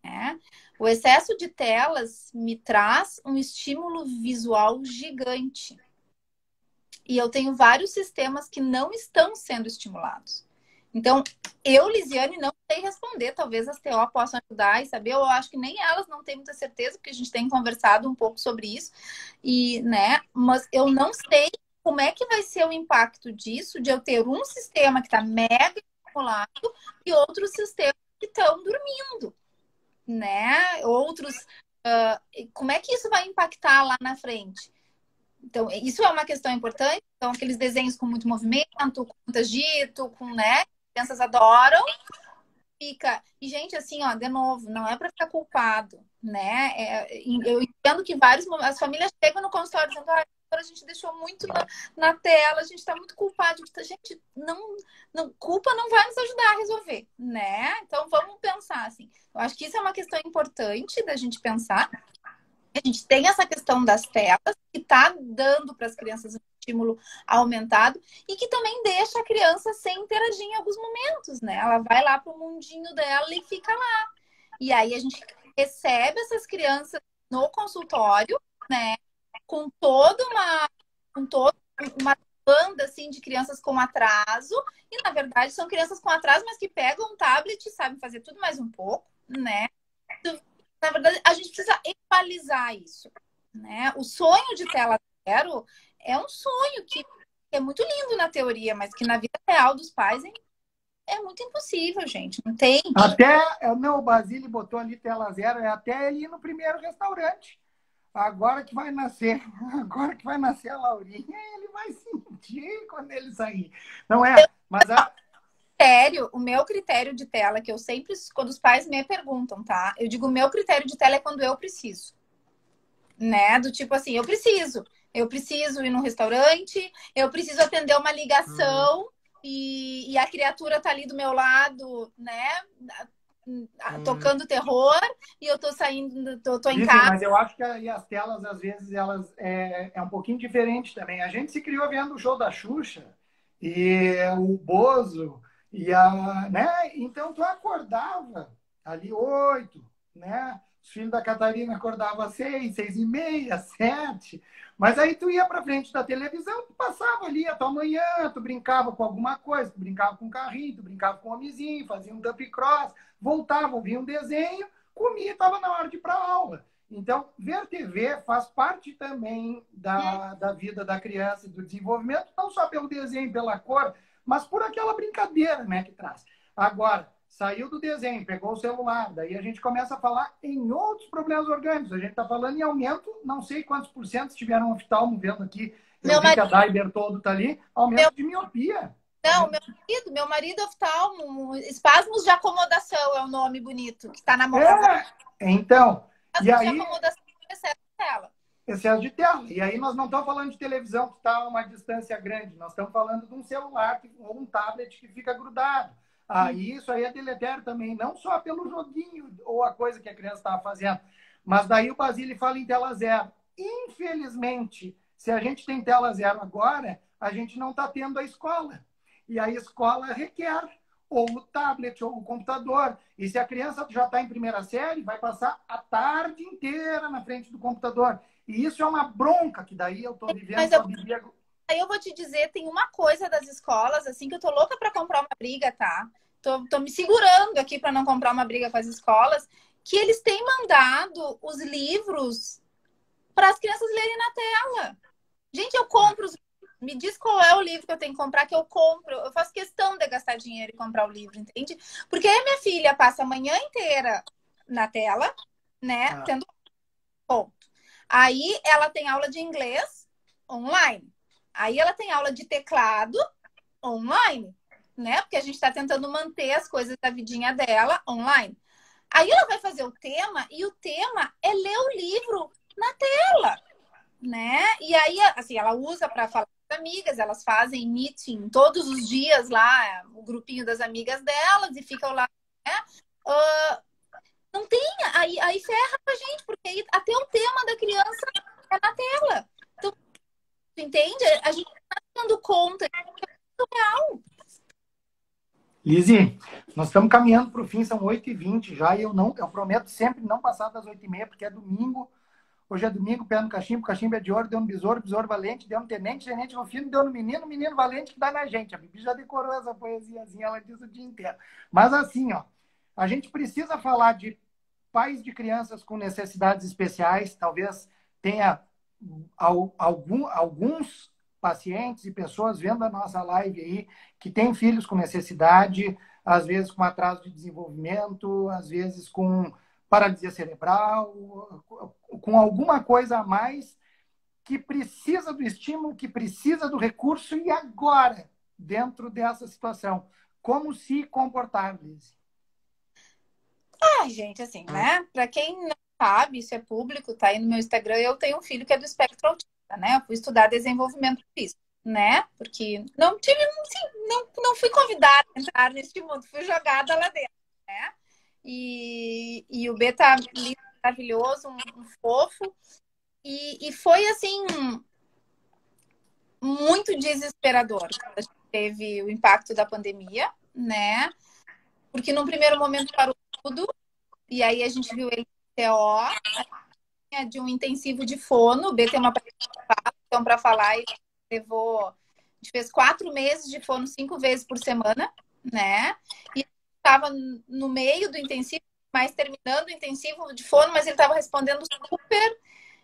né? O excesso de telas me traz um estímulo visual gigante. E eu tenho vários sistemas que não estão sendo estimulados. Então, eu, Lisiane, não sei responder. Talvez as TO possam ajudar e saber. Eu acho que nem elas não têm muita certeza, porque a gente tem conversado um pouco sobre isso. E, né? Mas eu não sei como é que vai ser o impacto disso, de eu ter um sistema que está mega estimulado e outros sistemas que estão dormindo, né? Outros. Como é que isso vai impactar lá na frente? Então, isso é uma questão importante. Então, aqueles desenhos com muito movimento, com muito agito, com, né? Crianças adoram. Fica. E, gente, assim, ó, de novo, não é para ficar culpado, né? Eu entendo que as famílias chegam no consultório dizendo, a gente deixou muito na tela, a gente está muito culpado. Gente, culpa não vai nos ajudar a resolver, né? Então, vamos pensar assim. Eu acho que isso é uma questão importante da gente pensar. A gente tem essa questão das telas, que está dando para as crianças um estímulo aumentado e que também deixa a criança sem interagir em alguns momentos, né? Ela vai lá para o mundinho dela e fica lá. E aí a gente recebe essas crianças no consultório, né? Com toda uma banda assim de crianças com atraso, e na verdade são crianças com atraso, mas que pegam um tablet e sabem fazer tudo mais um pouco, né? Na verdade, a gente precisa equalizar isso, né? O sonho de tela zero é um sonho que é muito lindo na teoria, mas que na vida real dos pais é muito impossível, gente. Não tem. Até, não, o Basílio botou ali tela zero, é até ele ir no primeiro restaurante. Agora que vai nascer, agora que vai nascer a Laurinha, ele vai sentir quando ele sair. Não é, mas O meu critério de tela, que eu sempre, quando os pais me perguntam, tá? Eu digo, o meu critério de tela é quando eu preciso, né? Do tipo assim, eu preciso ir num restaurante, eu preciso atender uma ligação e a criatura tá ali do meu lado, né? Tocando terror e eu tô saindo, tô em casa. Mas eu acho que as telas, às vezes, elas é um pouquinho diferente também. A gente se criou vendo o show da Xuxa e o Bozo né? Então tu acordava ali 8, né? Os filhos da Catarina acordavam às 6, 6h30, 7. Mas aí tu ia para frente da televisão, tu passava ali a tua manhã, tu brincava com alguma coisa, tu brincava com um carrinho, tu brincava com um homenzinho, fazia um dump cross, voltava, via um desenho, comia e estava na hora de ir para aula. Então, ver TV faz parte também da vida da criança e do desenvolvimento, não só pelo desenho, pela cor, mas por aquela brincadeira, né, que traz. Agora, saiu do desenho, pegou o celular, daí a gente começa a falar em outros problemas orgânicos. A gente está falando em aumento, não sei quantos por cento, se tiveram um oftalmo vendo aqui, eu vi que a Dai Bertoldo está ali, aumento de miopia. Não, meu marido é oftalmo, espasmos de acomodação é o nome bonito, que está na mão. Então, e aí... de acomodação é excesso de tela. Excesso de tela. E aí nós não estamos falando de televisão que está a uma distância grande, nós estamos falando de um celular ou um tablet que fica grudado. E isso aí é deletério também, não só pelo joguinho ou a coisa que a criança estava fazendo, mas daí o Basílio fala em tela zero. Infelizmente, se a gente tem tela zero agora, a gente não está tendo a escola. E a escola requer ou o tablet ou o computador. E se a criança já está em primeira série, vai passar a tarde inteira na frente do computador. E isso é uma bronca que daí eu estou vivendo com a Bíblia. Aí eu vou te dizer, tem uma coisa das escolas, assim, que eu tô louca para comprar uma briga, tá? Tô me segurando aqui para não comprar uma briga com as escolas, que eles têm mandado os livros para as crianças lerem na tela. Gente, eu compro os... Me diz qual é o livro que eu tenho que comprar, que eu compro. Eu faço questão de gastar dinheiro e comprar o livro, entende? Porque aí a minha filha passa a manhã inteira na tela, né? Tendo ponto. Aí ela tem aula de inglês online. Aí ela tem aula de teclado online, né? Porque a gente está tentando manter as coisas da vidinha dela online. Aí ela vai fazer o tema e o tema é ler o livro na tela, né? E aí, assim, ela usa para falar com as amigas, elas fazem meeting todos os dias lá, o grupinho das amigas delas e ficam lá, né? Não tem, aí ferra pra gente, porque aí até o tema da criança é na tela. Então, tu entende? A gente não tá dando conta, é real. Lizzy, nós estamos caminhando para o fim, são 8h20 já, e eu prometo sempre não passar das 8h30, porque é domingo. Hoje é domingo, pé no cachimbo, cachimbo é de ouro, deu no besouro, besouro valente, deu no tenente, tenente no filho, deu no menino, menino valente que dá na gente. A Bibi já decorou essa poesiazinha, ela diz o dia inteiro. Mas assim, ó, a gente precisa falar de pais de crianças com necessidades especiais, talvez tenha alguns pacientes e pessoas vendo a nossa live aí que têm filhos com necessidade, às vezes com atraso de desenvolvimento, às vezes com paralisia cerebral, com alguma coisa a mais que precisa do estímulo, que precisa do recurso e agora, dentro dessa situação, como se comportar, Liz? Ai, gente, assim, né? Para quem não sabe, isso é público, tá aí no meu Instagram, eu tenho um filho que é do espectro autista, né? Eu fui estudar desenvolvimento autista, né? Porque não tive, assim, não fui convidada a entrar neste mundo, fui jogada lá dentro, né? E o B tá lindo, maravilhoso, um fofo. E foi, assim, muito desesperador. A gente teve o impacto da pandemia, né? Porque num primeiro momento parou tudo, e aí a gente viu ele no TO, de um intensivo de fono. O B tem uma participação para falar e levou. A gente fez 4 meses de fono 5 vezes por semana, né? E estava no meio do intensivo, mas terminando o intensivo de fono, mas ele estava respondendo super.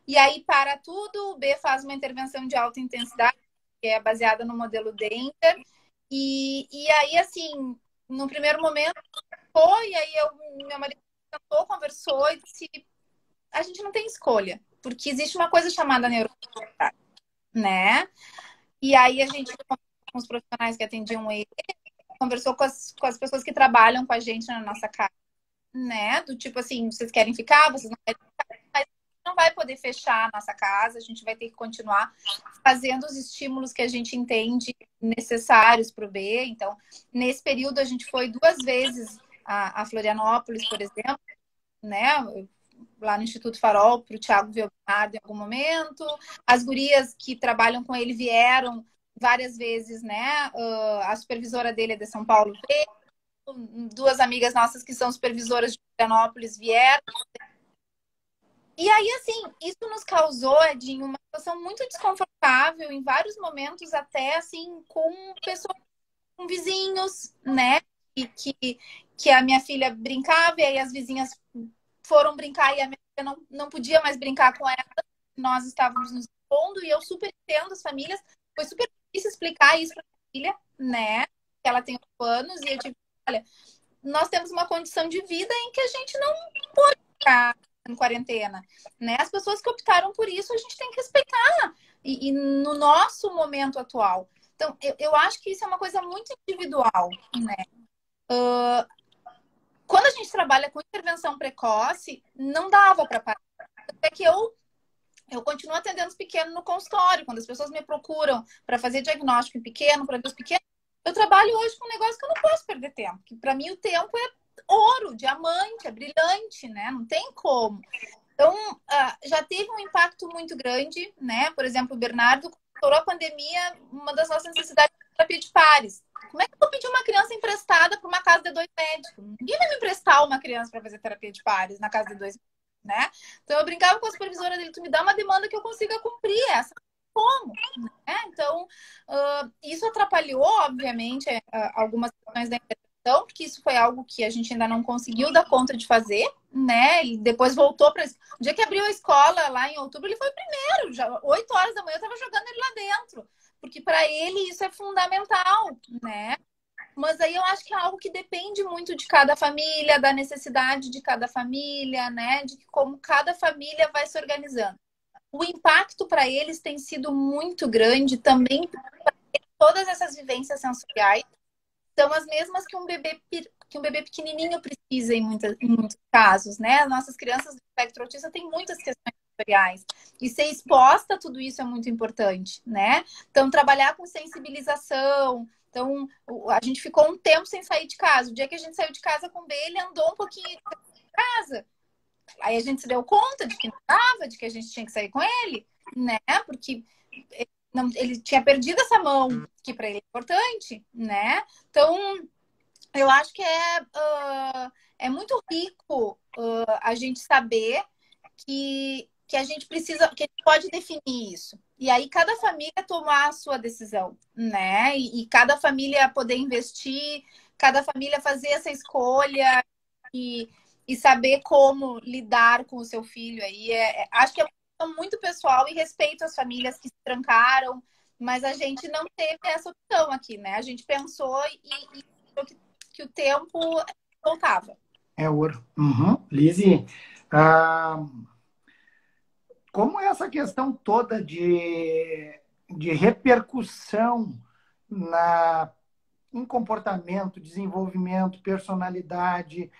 E aí para tudo, o B faz uma intervenção de alta intensidade, que é baseada no modelo Dender. E aí, assim, no primeiro momento, foi, e aí meu marido sentou, conversou e disse: a gente não tem escolha, porque existe uma coisa chamada neurodiversidade, né? E aí a gente conversou com os profissionais que atendiam ele, conversou com as pessoas que trabalham com a gente na nossa casa, né? Do tipo assim, vocês querem ficar, vocês não querem ficar, mas não vai poder fechar a nossa casa, a gente vai ter que continuar fazendo os estímulos que a gente entende necessários para o B. Então, nesse período, a gente foi 2 vezes a Florianópolis, por exemplo, né? Lá no Instituto Farol, para o Thiago ver o Bernardo em algum momento. As gurias que trabalham com ele vieram várias vezes, né? A supervisora dele é de São Paulo, veio. 2 amigas nossas que são supervisoras de Florianópolis vieram. E aí, assim, isso nos causou, Edinho, uma situação muito desconfortável, em vários momentos, até assim, com pessoas, com vizinhos, né? Que a minha filha brincava, e aí as vizinhas foram brincar e a minha filha não podia mais brincar com ela. Nós estávamos nos expondo e eu super entendo as famílias. Foi super difícil explicar isso para a filha, né? Que ela tem 8 anos e eu tive, olha, nós temos uma condição de vida em que a gente não pode ficar em quarentena, né? As pessoas que optaram por isso, a gente tem que respeitar. E no nosso momento atual. Então, eu acho que isso é uma coisa muito individual, né? Quando a gente trabalha com intervenção precoce, não dava para parar. Até que eu continuo atendendo os pequenos no consultório. Quando as pessoas me procuram para fazer diagnóstico em pequeno, para ver os pequenos, eu trabalho hoje com um negócio que eu não posso perder tempo. Que para mim o tempo é ouro, diamante, é brilhante, né? Não tem como. Então, já teve um impacto muito grande, né? Por exemplo, o Bernardo, quando estourou a pandemia, uma das nossas necessidades é terapia de pares. Como é que eu vou pedir uma criança emprestada para uma casa de 2 médicos? Ninguém vai me emprestar uma criança para fazer terapia de pares na casa de 2 médicos, né? Então, eu brincava com a supervisora dele, tu me dá uma demanda que eu consiga cumprir essa. Como? Né? Então, isso atrapalhou, obviamente, algumas questões da intervenção, porque isso foi algo que a gente ainda não conseguiu dar conta de fazer, né? E depois voltou para... O dia que abriu a escola, lá em outubro, ele foi primeiro. Já 8 horas da manhã eu estava jogando ele lá dentro. Porque para ele isso é fundamental, né? Mas aí eu acho que é algo que depende muito de cada família, da necessidade de cada família, né? De como cada família vai se organizando. O impacto para eles tem sido muito grande também. Todas essas vivências sensoriais são as mesmas que um bebê pequenininho precisa em muitos casos, né? Nossas crianças do espectro autista têm muitas questões sensoriais. E ser exposta a tudo isso é muito importante, né? Então, trabalhar com sensibilização. Então, a gente ficou um tempo sem sair de casa. O dia que a gente saiu de casa com o B, ele andou um pouquinho de casa. Aí a gente se deu conta de que não dava, de que a gente tinha que sair com ele, né? Porque ele tinha perdido essa mão, que para ele é importante, né? Então, Eu acho que é muito rico a gente saber que a gente precisa, que a gente pode definir isso. E aí cada família tomar a sua decisão, né? E cada família poder investir, cada família fazer essa escolha e, e saber como lidar com o seu filho aí. Acho que é uma questão muito pessoal e respeito às famílias que se trancaram, mas a gente não teve essa opção aqui, né? A gente pensou e que o tempo voltava. É ouro. Uhum. Lizzie, ah, como é essa questão toda de repercussão na, em comportamento, desenvolvimento, personalidade,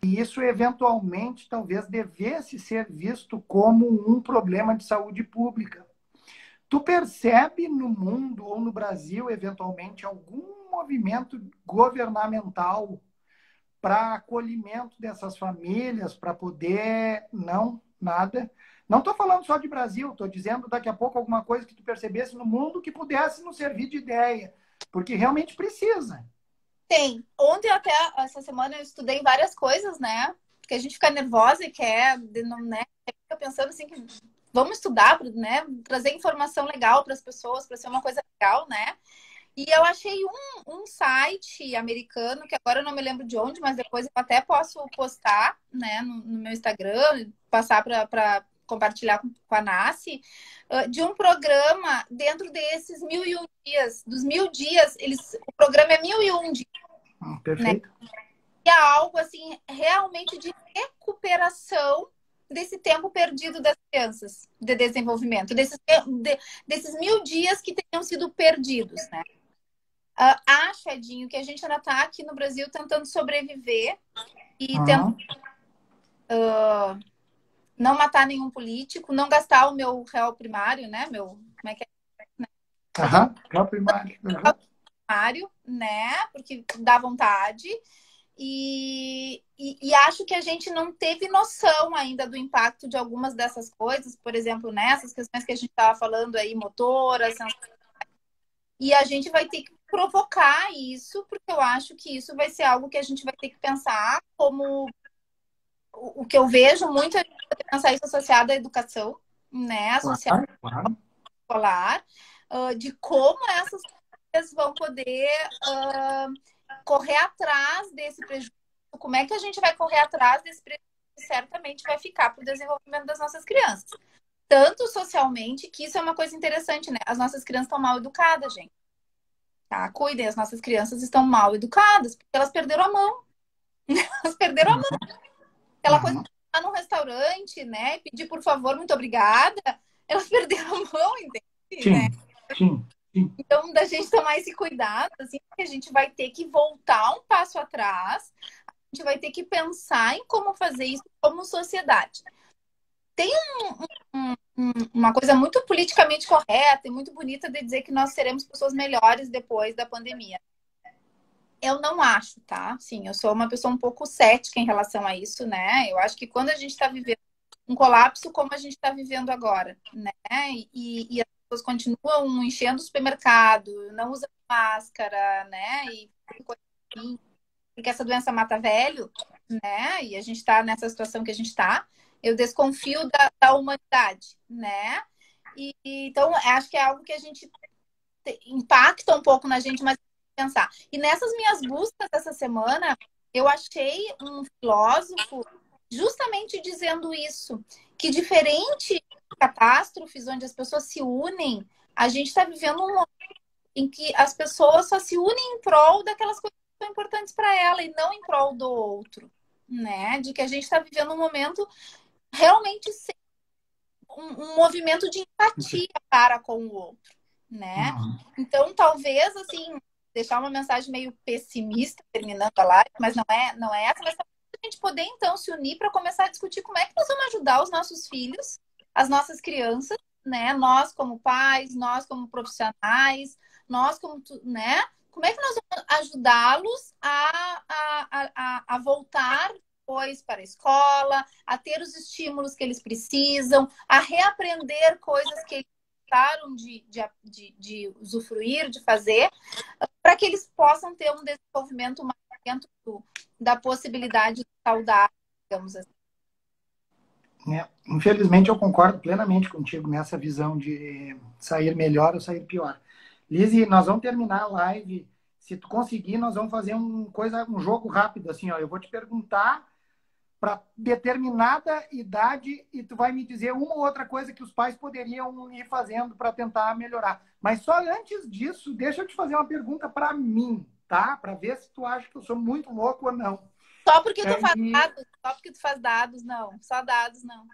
e isso eventualmente talvez devesse ser visto como um problema de saúde pública. Tu percebe no mundo ou no Brasil, eventualmente, algum movimento governamental para acolhimento dessas famílias, para poder. Não, nada. Não estou falando só de Brasil, estou dizendo daqui a pouco alguma coisa que tu percebesse no mundo que pudesse nos servir de ideia, porque realmente precisa. Tem. Ontem até, essa semana, eu estudei várias coisas, né? Porque a gente fica nervosa e quer, né? Fica pensando assim, que vamos estudar, né? Trazer informação legal para as pessoas, para ser uma coisa legal, né? E eu achei um site americano, que agora eu não me lembro de onde, mas depois eu até posso postar, né, no meu Instagram, passar para compartilhar com a Nasce, de um programa dentro desses 1.001 dias. Dos 1.000 dias, o programa é 1.001 dias, né? Perfeito. E é algo, assim, realmente de recuperação desse tempo perdido das crianças de desenvolvimento, desses 1.000 dias que teriam sido perdidos, né? Acho, Edinho, que a gente ainda está aqui no Brasil tentando sobreviver e tentando não matar nenhum político, não gastar o meu réu primário, né? Como é que é? Réu primário. Primário, né? Porque dá vontade. E acho que a gente não teve noção ainda do impacto de algumas dessas coisas, por exemplo, nessas questões que a gente estava falando aí, motoras, e a gente vai ter que provocar isso, porque eu acho que isso vai ser algo que a gente vai ter que pensar como o que eu vejo muito é pensar isso associado à educação, né? Associado Claro, claro. à escolar, de como essas coisas vão poder correr atrás desse prejuízo. Como é que a gente vai correr atrás desse prejuízo que certamente vai ficar para o desenvolvimento das nossas crianças? Tanto socialmente, que isso é uma coisa interessante, né? As nossas crianças estão mal educadas, gente. Tá? Cuidem, as nossas crianças estão mal educadas, porque elas perderam a mão. Elas perderam a mão. Aquela coisa de estar num restaurante, né? Pedir por favor, muito obrigada. Elas perderam a mão, entende? Né? Sim. Então, da gente tomar esse cuidado, assim, que a gente vai ter que voltar um passo atrás, a gente vai ter que pensar em como fazer isso como sociedade. Tem uma coisa muito politicamente correta e muito bonita de dizer que nós seremos pessoas melhores depois da pandemia. Eu não acho, tá? Sim, eu sou uma pessoa um pouco cética em relação a isso, né? Eu acho que quando a gente está vivendo um colapso como a gente está vivendo agora, né? E as pessoas continuam enchendo o supermercado, não usam máscara, né? E coisa assim, porque essa doença mata velho, né? E a gente está nessa situação que a gente está. Eu desconfio da humanidade, né? Então, acho que é algo que a gente impacta um pouco na gente, mas pensar. E nessas minhas buscas essa semana, eu achei um filósofo justamente dizendo isso, que diferente de catástrofes onde as pessoas se unem, a gente está vivendo um momento em que as pessoas só se unem em prol daquelas coisas que são importantes para ela e não em prol do outro, né? De que a gente está vivendo um momento realmente sem um movimento de empatia para com o outro, né? Então, talvez, assim, deixar uma mensagem meio pessimista terminando a live, mas não é essa, mas a gente poder, então, se unir para começar a discutir como é que nós vamos ajudar os nossos filhos, as nossas crianças, né? Nós como pais, nós como profissionais, nós como, né? Como é que nós vamos ajudá-los a voltar depois para a escola, a ter os estímulos que eles precisam, a reaprender coisas que eles gostaram de usufruir, de fazer, para que eles possam ter um desenvolvimento mais dentro da possibilidade saudável, digamos assim. Infelizmente, eu concordo plenamente contigo nessa visão de sair melhor ou sair pior. Lizzy, nós vamos terminar a live. Se tu conseguir, nós vamos fazer um jogo rápido, assim, ó. Eu vou te perguntar para determinada idade e tu vai me dizer uma ou outra coisa que os pais poderiam ir fazendo para tentar melhorar. Mas só antes disso, deixa eu te fazer uma pergunta para mim, tá? Para ver se tu acha que eu sou muito louco ou não. Só porque tu faz dados, só porque tu faz dados, não. Só dados, não.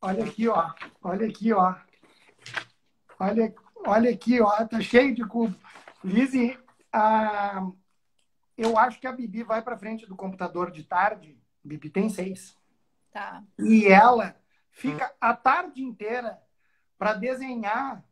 Olha aqui, ó. Olha aqui, ó. Olha aqui, ó. Tá cheio de cubo. Lizzy, eu acho que a Bibi vai para frente do computador de tarde. Bibi tem 6. Tá. E ela fica a tarde inteira para desenhar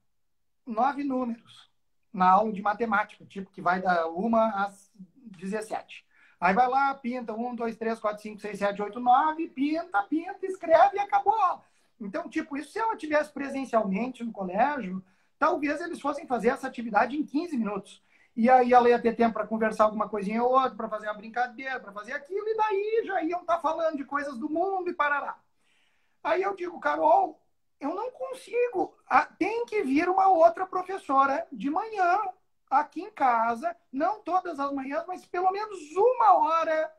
9 números na aula de matemática, tipo que vai da 1 às 17. Aí vai lá, pinta 1, 2, 3, 4, 5, 6, 7, 8, 9, pinta, escreve e acabou. Então, tipo, isso se ela tivesse presencialmente no colégio, talvez eles fossem fazer essa atividade em 15 minutos. E aí ela ia ter tempo para conversar alguma coisinha ou outra, para fazer uma brincadeira, para fazer aquilo, e daí já iam estar falando de coisas do mundo e parará. Aí eu digo, Carol, eu não consigo. Tem que vir uma outra professora de manhã aqui em casa, não todas as manhãs, mas pelo menos 1 hora,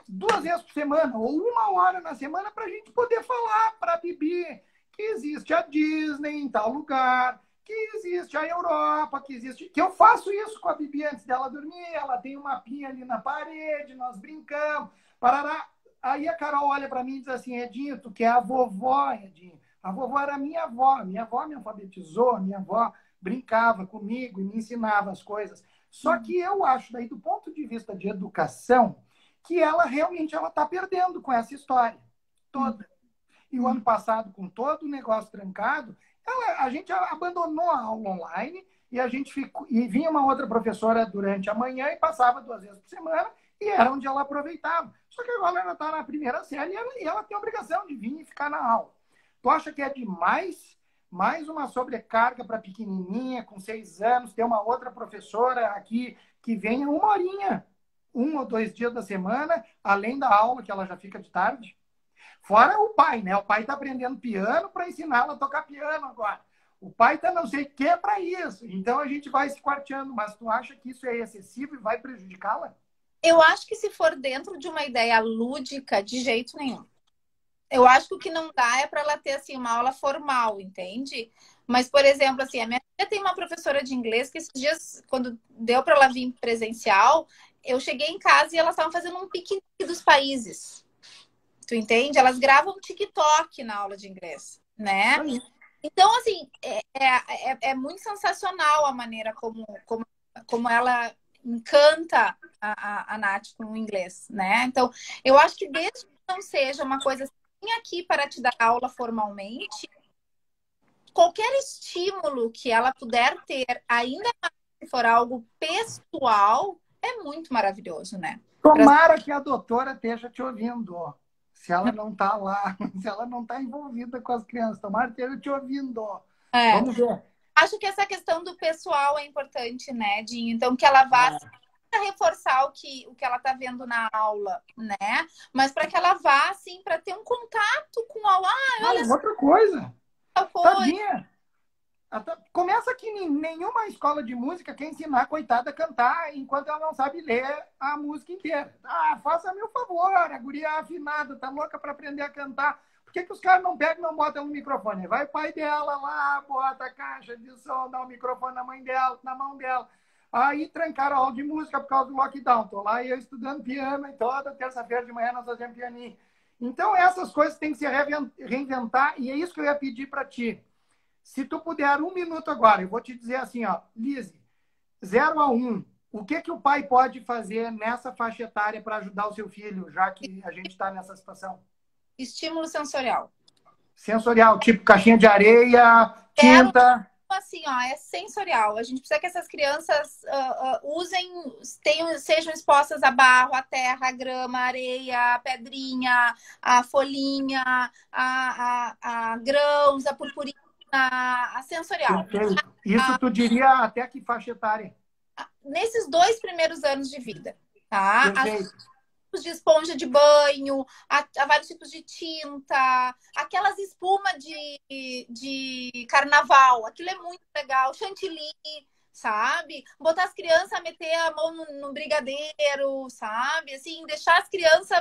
2 vezes por semana, ou 1 hora na semana, para a gente poder falar para a Bibi que existe a Disney em tal lugar, que existe a Europa, que eu faço isso com a Bibi antes dela dormir, ela tem um mapinha ali na parede, nós brincamos, parará. Aí a Carol olha para mim e diz assim, Edinho, tu que é a vovó, Edinho. A vovó era minha avó me alfabetizou, minha avó brincava comigo e me ensinava as coisas. Só que eu acho, daí, do ponto de vista de educação, que ela realmente está perdendo com essa história toda. E o ano passado, com todo o negócio trancado, a gente abandonou a aula online e a gente e vinha uma outra professora durante a manhã e passava 2 vezes por semana e era onde ela aproveitava. Só que agora ela está na primeira série e ela tem a obrigação de vir e ficar na aula. Tu acha que é demais? Mais uma sobrecarga para pequenininha, com 6 anos, ter uma outra professora aqui que venha 1 horinha, 1 ou 2 dias da semana, além da aula que ela já fica de tarde? Fora o pai, né? O pai está aprendendo piano para ensiná-la a tocar piano agora. O pai está não sei o que para isso. Então a gente vai se quarteando. Mas tu acha que isso é excessivo e vai prejudicá-la? Eu acho que se for dentro de uma ideia lúdica, de jeito nenhum. Eu acho que o que não dá é para ela ter assim, uma aula formal, entende? Mas, por exemplo, assim, a minha filha tem uma professora de inglês que esses dias, quando deu para ela vir presencial, eu cheguei em casa e elas estavam fazendo um piquenique dos países. Tu entende? Elas gravam TikTok na aula de inglês, né? Então, assim, é muito sensacional a maneira como ela encanta a Nath com o inglês, né? Então, eu acho que desde que não seja uma coisa assim aqui para te dar aula formalmente, qualquer estímulo que ela puder ter, ainda mais se for algo pessoal, é muito maravilhoso, né? Tomara que a doutora esteja te ouvindo, ó. Se ela não está lá, se ela não está envolvida com as crianças, tomara que esteja te ouvindo, ó. Vamos ver. Acho que essa questão do pessoal é importante, né, Dinho? Então, que ela vá reforçar o que ela está vendo na aula, né? Mas para que ela vá, assim, para ter um contato com a aula. Olha outra coisa. Tadinha. Começa que nenhuma escola de música quer ensinar a coitada a cantar enquanto ela não sabe ler a música inteira. Faça meu favor, a guria afinada, tá louca para aprender a cantar. Por que os caras não pegam e não botam no microfone? Vai o pai dela lá, bota a caixa de som, dá o microfone na mão dela. Aí trancaram a aula de música por causa do lockdown. Tô lá e eu estudando piano e toda terça-feira de manhã nós fazemos pianinho. Então essas coisas têm que se reinventar e é isso que eu ia pedir para ti. Se tu puder 1 minuto agora, eu vou te dizer assim, ó, Lizzy, 0 a 1, o que o pai pode fazer nessa faixa etária para ajudar o seu filho, já que a gente está nessa situação? Estímulo sensorial. Sensorial, tipo caixinha de areia, tinta. Assim, ó, é sensorial. A gente precisa que essas crianças sejam expostas a barro, a terra, a grama, a areia, a pedrinha, a folhinha, a grãos, a purpurina. A sensorial. Perfeito. Isso tu diria até que faixa etária? Nesses 2 primeiros anos de vida. tá? Perfeito. Tipos de esponja de banho, há vários tipos de tinta, aquelas espumas de carnaval, aquilo é muito legal, chantilly, sabe? Botar as crianças a meter a mão no brigadeiro, sabe? Assim, deixar as crianças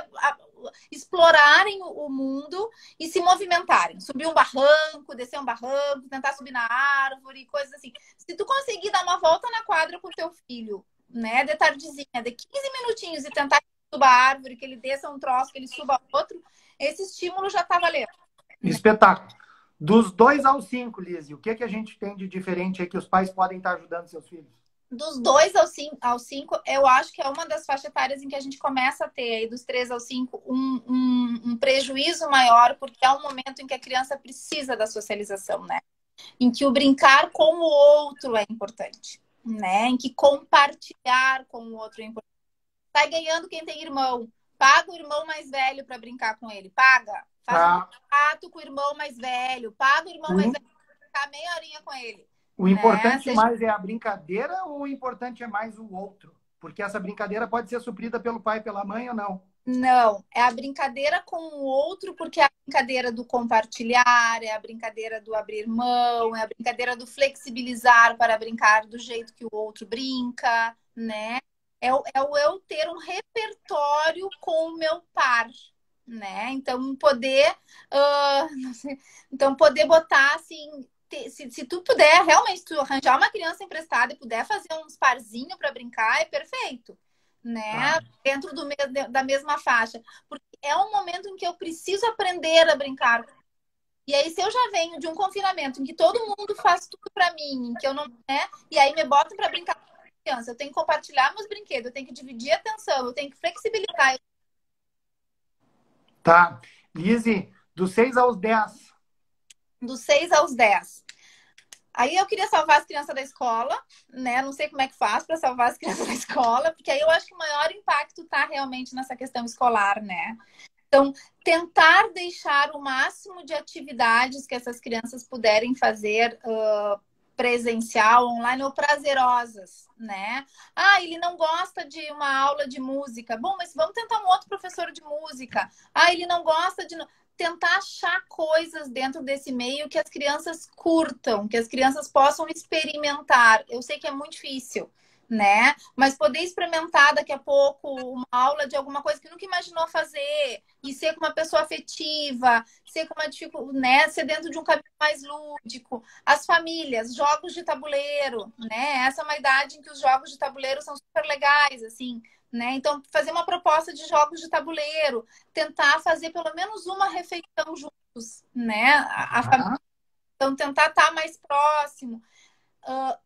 explorarem o mundo e se movimentarem. Subir um barranco, descer um barranco, tentar subir na árvore, coisas assim. Se tu conseguir dar uma volta na quadra com teu filho, né, de tardezinha, de 15 minutinhos e tentar suba a árvore, que ele desça um troço, que ele suba outro, esse estímulo já tá valendo. Espetáculo. Dos 2 aos 5, Lizzy, o que, que a gente tem de diferente aí que os pais podem estar ajudando seus filhos? Dos 2 aos 5, eu acho que é uma das faixas etárias em que a gente começa a ter, aí, dos 3 aos 5, um prejuízo maior, porque é um momento em que a criança precisa da socialização, né? Em que o brincar com o outro é importante, né? Em que compartilhar com o outro é importante. Sai ganhando quem tem irmão. Paga o irmão mais velho para brincar com ele. Paga. Faz um contrato com o irmão mais velho. Paga o irmão mais velho para ficar meia horinha com ele. O importante mais é a brincadeira ou o importante é mais o outro? Porque essa brincadeira pode ser suprida pelo pai e pela mãe ou não? Não, é a brincadeira com o outro, porque é a brincadeira do compartilhar, é a brincadeira do abrir mão, é a brincadeira do flexibilizar para brincar do jeito que o outro brinca, né? É o eu ter um repertório com o meu par, né? Então, poder, não sei, então, poder botar assim. Se tu puder, realmente, tu arranjar uma criança emprestada e puder fazer uns parzinhos para brincar, é perfeito, né? Dentro da mesma faixa. Porque é um momento em que eu preciso aprender a brincar. E aí, se eu já venho de um confinamento em que todo mundo faz tudo para mim, em que eu não, né? E aí me botam para brincar com a criança, eu tenho que compartilhar meus brinquedos, eu tenho que dividir a atenção, eu tenho que flexibilizar. Tá. Lizzy, dos 6 aos 10. Dos 6 aos 10. Aí eu queria salvar as crianças da escola, né? Não sei como é que faz para salvar as crianças da escola, porque aí eu acho que o maior impacto está realmente nessa questão escolar, né? Então, tentar deixar o máximo de atividades que essas crianças puderem fazer presencial, online ou prazerosas, né? Ah, ele não gosta de uma aula de música. Bom, mas vamos tentar um outro professor de música. Ah, ele não gosta de... Tentar achar coisas dentro desse meio que as crianças curtam, que as crianças possam experimentar. Eu sei que é muito difícil, né? Mas poder experimentar daqui a pouco uma aula de alguma coisa que nunca imaginou fazer e ser com uma pessoa afetiva, ser com uma dificuldade, né? Ser dentro de um caminho mais lúdico. As famílias, jogos de tabuleiro, né? Essa é uma idade em que os jogos de tabuleiro são super legais, assim, né? Então, fazer uma proposta de jogos de tabuleiro, tentar fazer pelo menos uma refeição juntos, né? A família, então, tentar estar mais próximo.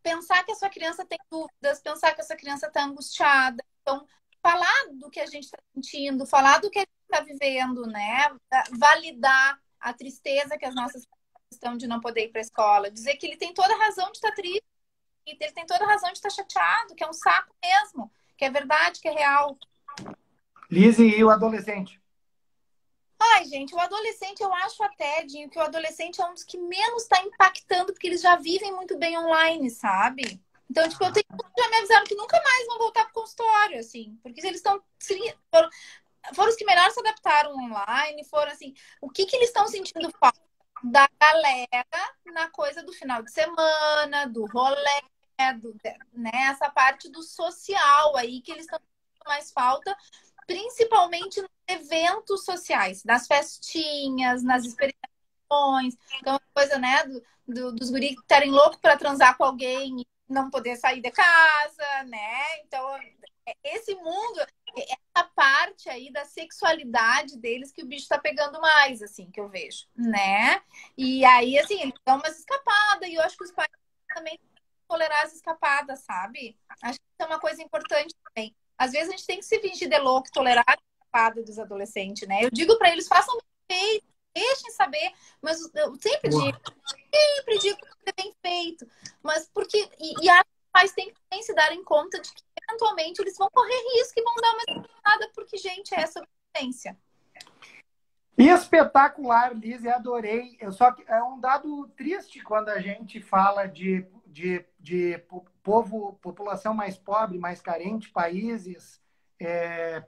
Pensar que a sua criança tem dúvidas, pensar que essa criança está angustiada. Então, falar do que a gente está sentindo, falar do que a gente está vivendo, né? Validar a tristeza que as nossas crianças estão de não poder ir para a escola. Dizer que ele tem toda a razão de estar triste, ele tem toda a razão de estar chateado, que é um saco mesmo, que é verdade, que é real. Lizzy, e o adolescente? Ai, gente, o adolescente, eu acho até, Dinho, que o adolescente é um dos que menos está impactando, porque eles já vivem muito bem online, sabe? Então, tipo, já me avisaram que nunca mais vão voltar pro consultório, assim, porque eles estão. Foram os que melhor se adaptaram online, foram assim. O que eles estão sentindo falta? Da galera na coisa do final de semana, do rolê, né? Essa parte do social aí que eles estão sentindo mais falta, principalmente nos eventos sociais, nas festinhas, nas experiências. Então, a coisa, né, dos guris estarem loucos para transar com alguém e não poder sair de casa, né? Então, esse mundo, essa parte aí da sexualidade deles que o bicho tá pegando mais, assim, que eu vejo, né? E aí, assim, eles dão umas escapadas e eu acho que os pais também têm que tolerar as escapadas, sabe? Acho que isso é uma coisa importante também. Às vezes a gente tem que se fingir de louco, tolerar a escapada dos adolescentes, né? Eu digo para eles, façam bem feito, deixem saber, mas eu sempre digo que é bem feito, mas porque e acho que os pais têm que também se darem conta de que eventualmente eles vão correr risco e vão dar uma escapada, porque, gente, é essa sobrevivência. Espetacular, Lizzy, adorei. Só que é um dado triste quando a gente fala de população mais pobre, mais carente, países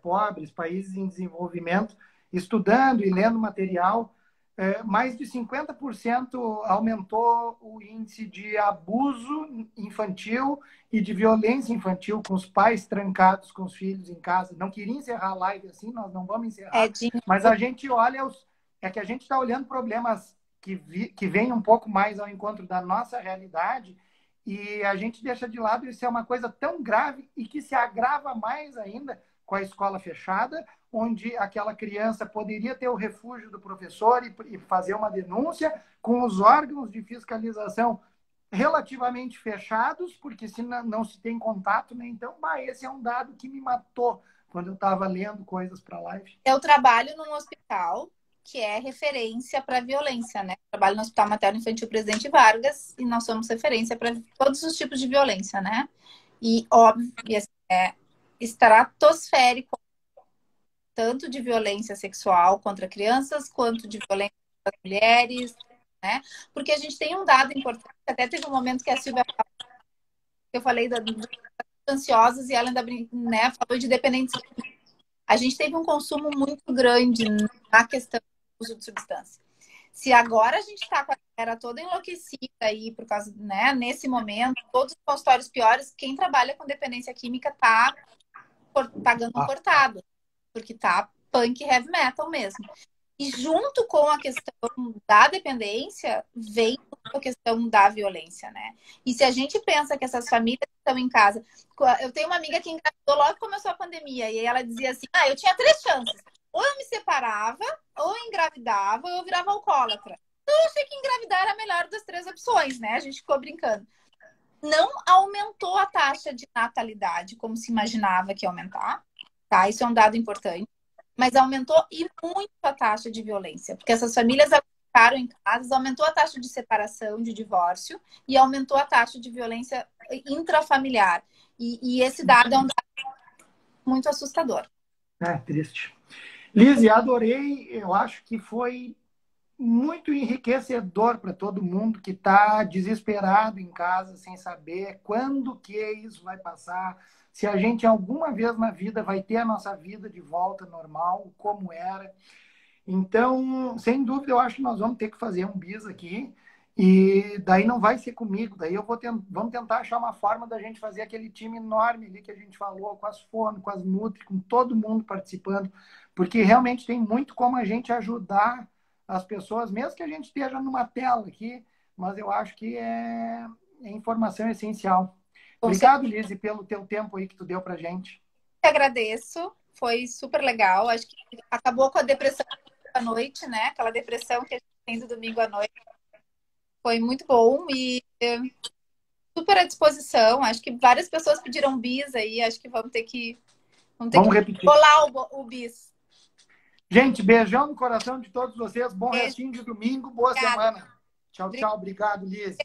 pobres, países em desenvolvimento, estudando e lendo material, mais de 50% aumentou o índice de abuso infantil e de violência infantil, com os pais trancados com os filhos em casa. Não queria encerrar a live assim, nós não vamos encerrar, mas a gente olha, é que a gente está olhando problemas que vêm um pouco mais ao encontro da nossa realidade, e a gente deixa de lado isso. É uma coisa tão grave e que se agrava mais ainda com a escola fechada, onde aquela criança poderia ter o refúgio do professor e fazer uma denúncia, com os órgãos de fiscalização relativamente fechados, porque se não se tem contato, né? Então, esse é um dado que me matou quando eu estava lendo coisas para a live. Eu trabalho num hospital que é referência para violência, né? Eu trabalho no Hospital Materno Infantil Presidente Vargas e nós somos referência para todos os tipos de violência, né? E, óbvio, estratosférico, tanto de violência sexual contra crianças, quanto de violência contra mulheres, né? Porque a gente tem um dado importante, até teve um momento que a Silvia falou, que eu falei das ansiosas, e ela ainda, né, falou de dependentes. A gente teve um consumo muito grande na questão do uso de substância. Se agora a gente está com a galera toda enlouquecida aí, por causa, né, nesse momento, todos os consultórios piores, quem trabalha com dependência química tá pagando cortado, porque tá punk heavy metal mesmo. E junto com a questão da dependência, vem a questão da violência, né? E se a gente pensa que essas famílias que estão em casa... Eu tenho uma amiga que engravidou logo que começou a pandemia, e ela dizia assim, eu tinha 3 chances. Ou eu me separava, ou eu engravidava, ou eu virava alcoólatra. Então eu achei que engravidar era a melhor das 3 opções, né? A gente ficou brincando. Não aumentou a taxa de natalidade, como se imaginava que ia aumentar, tá? Isso é um dado importante. Mas aumentou e muito a taxa de violência, porque essas famílias ficaram em casa, aumentou a taxa de separação, de divórcio, e aumentou a taxa de violência intrafamiliar. E esse dado é um dado muito assustador. Triste. Lise, adorei. Eu acho que foi muito enriquecedor para todo mundo que está desesperado em casa, sem saber quando que isso vai passar, se a gente alguma vez na vida vai ter a nossa vida de volta normal, como era. Então, sem dúvida, eu acho que nós vamos ter que fazer um bis aqui, e daí não vai ser comigo, daí vamos tentar achar uma forma da gente fazer aquele time enorme ali que a gente falou, com as fono, com as nutri, com todo mundo participando, porque realmente tem muito como a gente ajudar as pessoas, mesmo que a gente esteja numa tela aqui, mas eu acho que informação essencial. Obrigado, Lise, pelo teu tempo aí que tu deu pra gente. Eu agradeço, foi super legal. Acho que acabou com a depressão à noite, né? Aquela depressão que a gente tem do domingo à noite. Foi muito bom e super à disposição. Acho que várias pessoas pediram bis aí, acho que vamos ter que repetir. Rolar o bis. Gente, beijão no coração de todos vocês. Bom restinho de domingo, boa semana. Tchau, tchau. Obrigado, Lise.